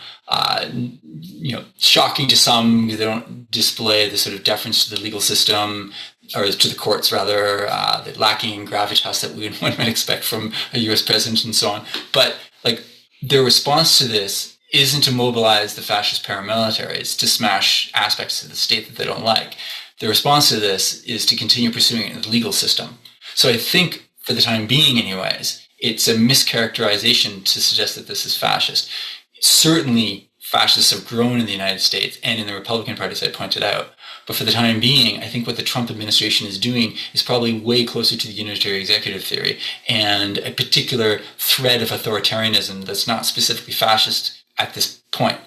shocking to some. They don't display the sort of deference to the legal system, or to the courts rather, the lacking gravitas that one might expect from a U.S. president and so on. But like their response to this isn't to mobilize the fascist paramilitaries to smash aspects of the state that they don't like. The response to this is to continue pursuing it in the legal system. So I think, for the time being anyways, it's a mischaracterization to suggest that this is fascist. Certainly, fascists have grown in the United States and in the Republican Party, as I pointed out. But for the time being, I think what the Trump administration is doing is probably way closer to the unitary executive theory and a particular thread of authoritarianism that's not specifically fascist at this point.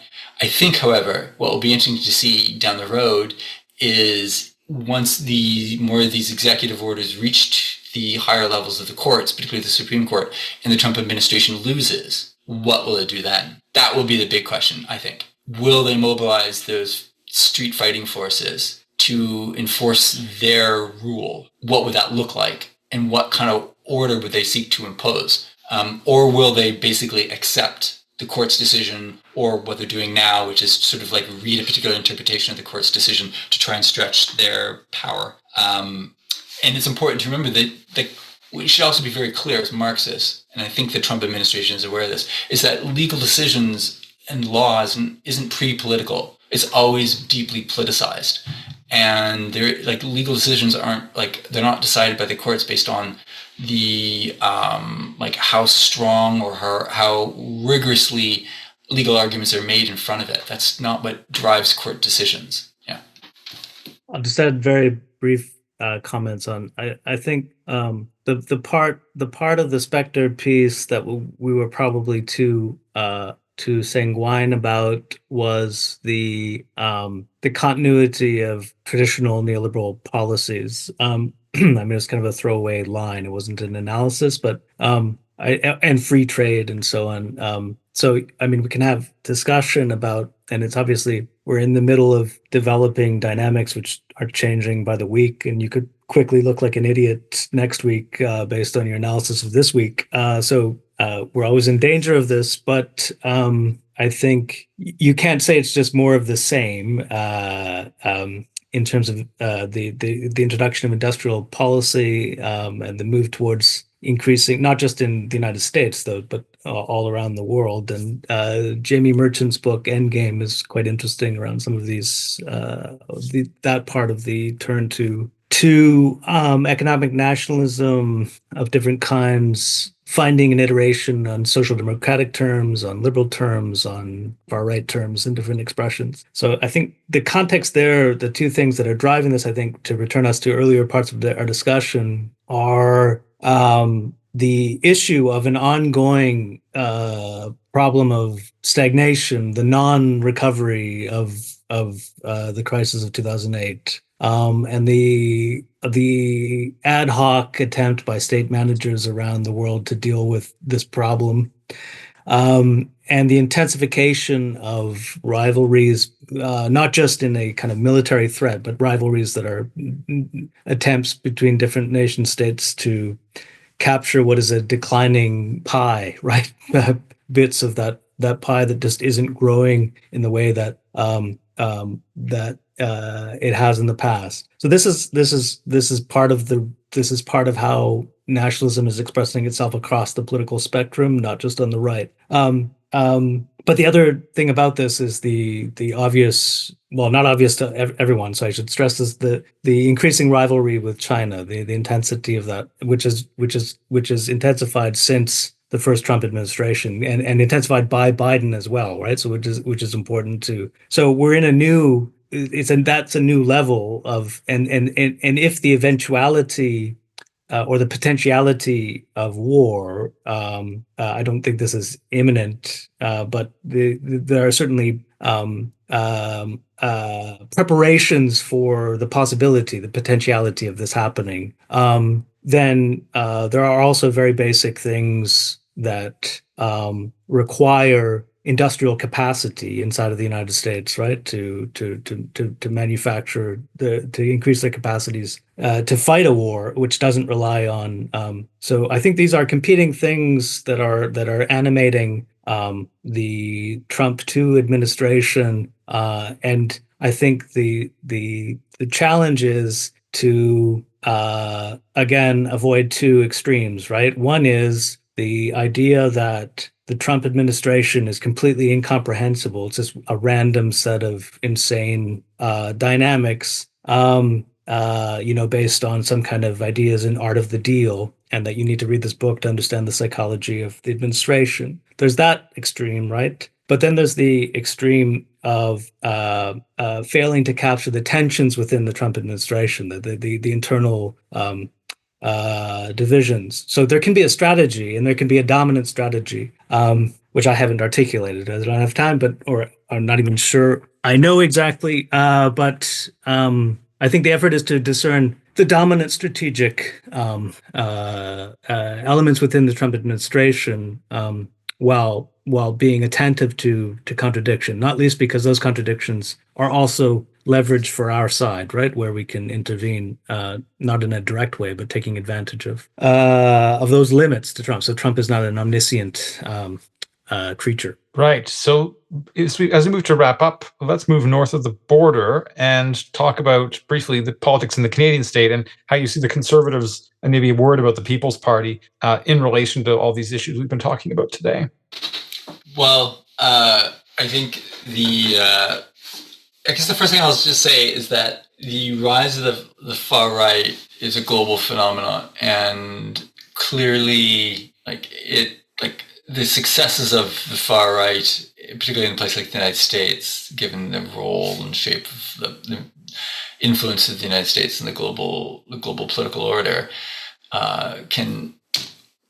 I think, however, what will be interesting to see down the road is once more of these executive orders reached the higher levels of the courts, particularly the Supreme Court, and the Trump administration loses, what will it do then? That will be the big question, I think. Will they mobilize those street fighting forces to enforce their rule? What would that look like? And what kind of order would they seek to impose? Or will they basically accept the court's decision, or what they're doing now, which is sort of like read a particular interpretation of the court's decision to try and stretch their power. And it's important to remember that we should also be very clear as Marxists, and I think the Trump administration is aware of this, is that legal decisions and laws isn't pre-political. It's always deeply politicized. And legal decisions they're not decided by the courts based on the how strong or how rigorously legal arguments are made in front of it. That's not what drives court decisions. Yeah. I'll just add very brief comments on. I think the part of the Spectre piece that we were probably too sanguine about was the continuity of traditional neoliberal policies. I mean, it's kind of a throwaway line. It wasn't an analysis, but and free trade and so on. So, I mean, we can have discussion about, and it's obviously we're in the middle of developing dynamics which are changing by the week, and you could quickly look like an idiot next week based on your analysis of this week. So we're always in danger of this, but I think you can't say it's just more of the same. in terms of the introduction of industrial policy and the move towards increasing, not just in the United States though, but all around the world. And Jamie Merchant's book Endgame is quite interesting around some of these that part of the turn to economic nationalism of different kinds, finding an iteration on social democratic terms, on liberal terms, on far right terms, and different expressions. So I think the context there, the two things that are driving this, I think, to return us to earlier parts of our discussion, are the issue of an ongoing problem of stagnation, the non-recovery of the crisis of 2008. And the ad hoc attempt by state managers around the world to deal with this problem, and the intensification of rivalries, not just in a kind of military threat, but rivalries that are attempts between different nation states to capture what is a declining pie, right? Bits of that pie that just isn't growing in the way that it has in the past. So this is part of how nationalism is expressing itself across the political spectrum, not just on the right. But the other thing about this is the obvious, well, not obvious to everyone, so I should stress this: the increasing rivalry with China, the intensity of that, which is intensified since the first Trump administration, and intensified by Biden as well, right? So which is important too. So we're in a new, that's a new level of, and if the eventuality or the potentiality of war, I don't think this is imminent, but there are certainly preparations for the possibility, the potentiality of this happening. Then there are also very basic things that require industrial capacity inside of the United States, right? To manufacture, to increase their capacities to fight a war, which doesn't rely on. So I think these are competing things that are animating the Trump 2 administration, and I think the challenge is to again avoid two extremes, right? One is the idea that the Trump administration is completely incomprehensible. It's just a random set of insane dynamics, based on some kind of ideas in art of the deal, and that you need to read this book to understand the psychology of the administration. There's that extreme, right? But then there's the extreme of failing to capture the tensions within the Trump administration, the internal divisions. So there can be a strategy, and there can be a dominant strategy, which I haven't articulated. I don't have time, or I'm not even sure I know exactly. But I think the effort is to discern the dominant strategic elements within the Trump administration, while being attentive to contradiction, not least because those contradictions are also leverage for our side, right, where we can intervene, not in a direct way, but taking advantage of those limits to Trump. So Trump is not an omniscient creature. Right. So as we move to wrap up, let's move north of the border and talk about briefly the politics in the Canadian state and how you see the Conservatives and maybe a word about the People's Party in relation to all these issues we've been talking about today. Well, I think I guess the first thing I'll just say is that the rise of the far right is a global phenomenon, and clearly, the successes of the far right, particularly in a place like the United States, given the role and shape of the influence of the United States in the global political order, can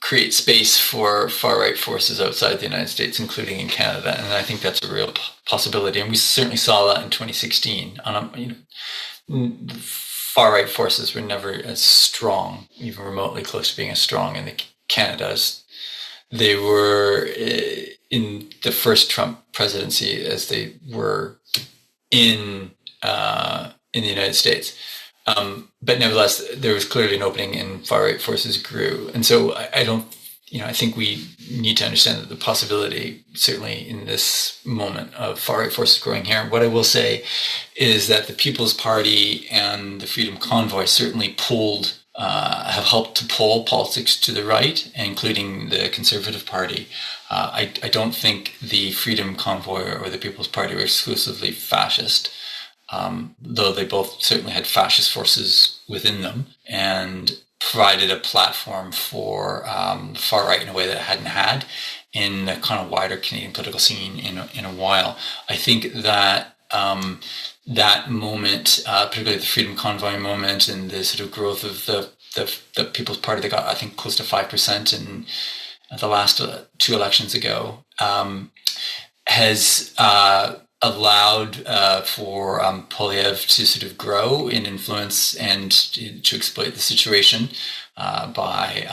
create space for far-right forces outside the United States, including in Canada. And I think that's a real possibility. And we certainly saw that in 2016. Far-right forces were never as strong, even remotely close to being as strong in Canada as they were in the first Trump presidency as they were in the United States. But nevertheless, there was clearly an opening, and far-right forces grew. And so I don't, I think we need to understand that the possibility, certainly in this moment, of far-right forces growing here. What I will say is that the People's Party and the Freedom Convoy certainly have helped to pull politics to the right, including the Conservative Party. I don't think the Freedom Convoy or the People's Party were exclusively fascist, though they both certainly had fascist forces within them, and provided a platform for the far right in a way that it hadn't had in the kind of wider Canadian political scene in a while. I think that that moment, particularly the Freedom Convoy moment and the sort of growth of the People's Party that got, I think, close to 5% in the last two elections ago, has allowed for Polyev to sort of grow in influence and to exploit the situation by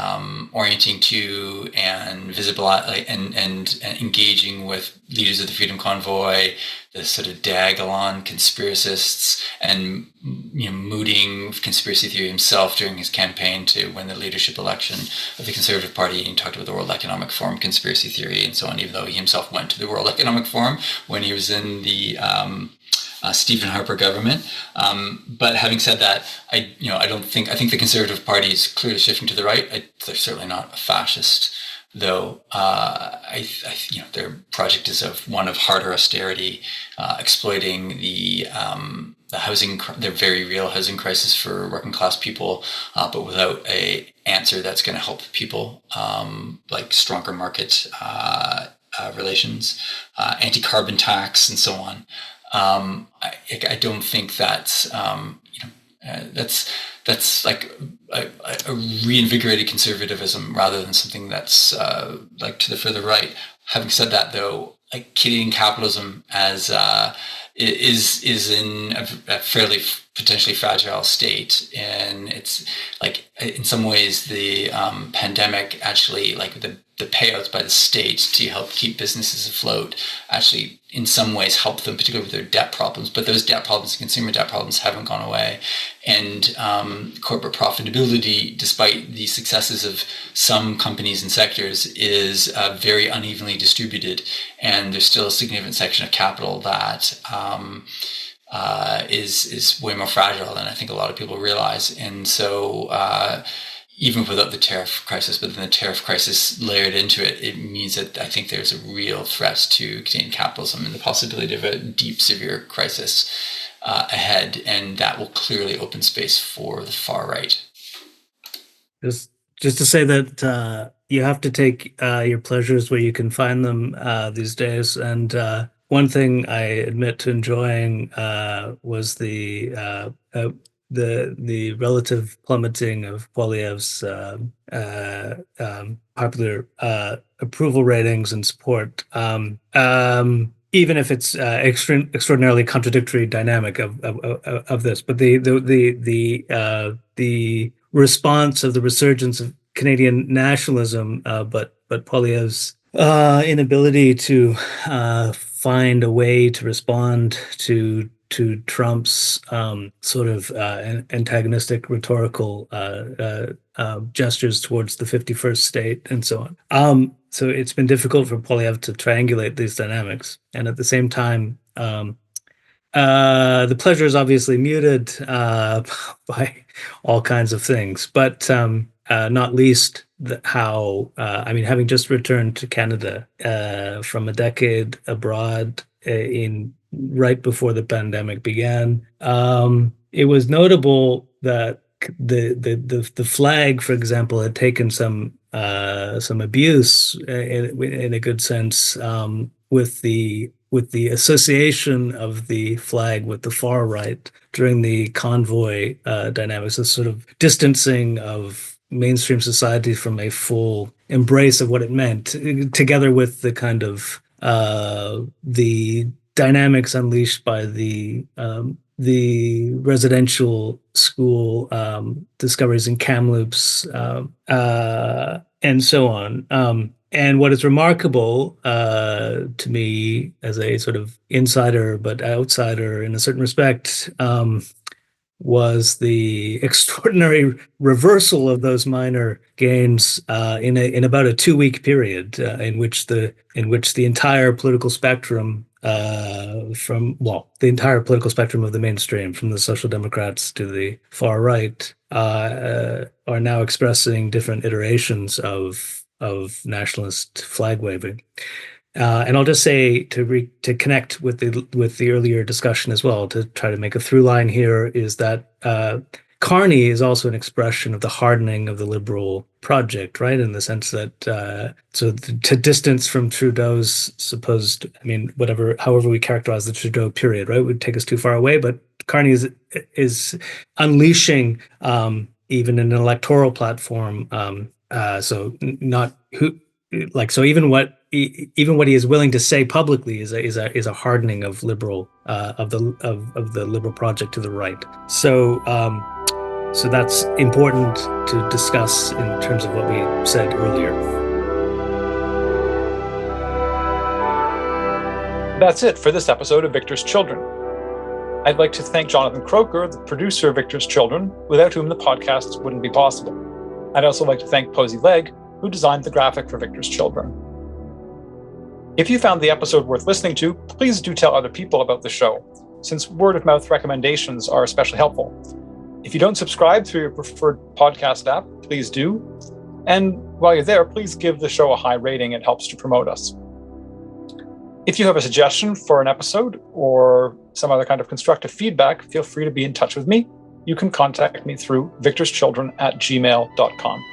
orienting to and visible and engaging with leaders of the Freedom Convoy, the sort of Dagalon conspiracists, and mooting conspiracy theory himself during his campaign to win the leadership election of the Conservative Party. He talked about the World Economic Forum conspiracy theory and so on, even though he himself went to the World Economic Forum when he was in the Stephen Harper government. But having said that, I think the Conservative Party is clearly shifting to the right. They're certainly not a fascist, though. Their project is one of harder austerity, exploiting the housing, the very real housing crisis for working class people, but without a answer that's going to help people, like stronger market relations, anti-carbon tax, and so on. I don't think that's like a reinvigorated conservatism rather than something that's like to the further right. Having said that, though, like Canadian capitalism as is in a fairly potentially fragile state, and it's like in some ways the pandemic actually, like the payouts by the state to help keep businesses afloat, actually in some ways help them, particularly with their debt problems. But those debt problems, consumer debt problems, haven't gone away. And corporate profitability, despite the successes of some companies and sectors, is very unevenly distributed. And there's still a significant section of capital that is way more fragile than I think a lot of people realize. And so even without the tariff crisis, but then the tariff crisis layered into it, it means that I think there's a real threat to Canadian capitalism and the possibility of a deep, severe crisis ahead, and that will clearly open space for the far right. Just to say that you have to take your pleasures where you can find them these days, and one thing I admit to enjoying was the relative plummeting of Poilievre's popular approval ratings and support, even if it's extraordinarily contradictory dynamic of this. But the response of the resurgence of Canadian nationalism, but Poilievre's inability to find a way to respond to Trump's sort of antagonistic rhetorical gestures towards the 51st state and so on. So it's been difficult for Poilievre to triangulate these dynamics. And at the same time, the pleasure is obviously muted by all kinds of things, but not least how, having just returned to Canada from a decade abroad right before the pandemic began, it was notable that the flag, for example, had taken some abuse in a good sense, with the association of the flag with the far right during the convoy dynamics, a sort of distancing of mainstream society from a full embrace of what it meant, together with the kind of the dynamics unleashed by the residential school discoveries in Kamloops and so on. And what is remarkable to me as a sort of insider but outsider in a certain respect was the extraordinary reversal of those minor gains in about a 2-week period in which the entire political spectrum the entire political spectrum of the mainstream, from the Social Democrats to the far right, are now expressing different iterations of nationalist flag waving. And I'll just say to connect with the earlier discussion as well, to try to make a through line here, is that Carney is also an expression of the hardening of the liberal project, right? In the sense that to distance from Trudeau's supposed, however we characterize the Trudeau period, right, would take us too far away. But Carney is unleashing even an electoral platform. So even what he is willing to say publicly is a hardening of liberal of the liberal project to the right. So that's important to discuss in terms of what we said earlier. That's it for this episode of Victor's Children. I'd like to thank Jonathan Croker, the producer of Victor's Children, without whom the podcast wouldn't be possible. I'd also like to thank Posey Legg, who designed the graphic for Victor's Children. If you found the episode worth listening to, please do tell other people about the show, since word-of-mouth recommendations are especially helpful. If you don't subscribe through your preferred podcast app, please do. And while you're there, please give the show a high rating. It helps to promote us. If you have a suggestion for an episode or some other kind of constructive feedback, feel free to be in touch with me. You can contact me through victorschildren@gmail.com.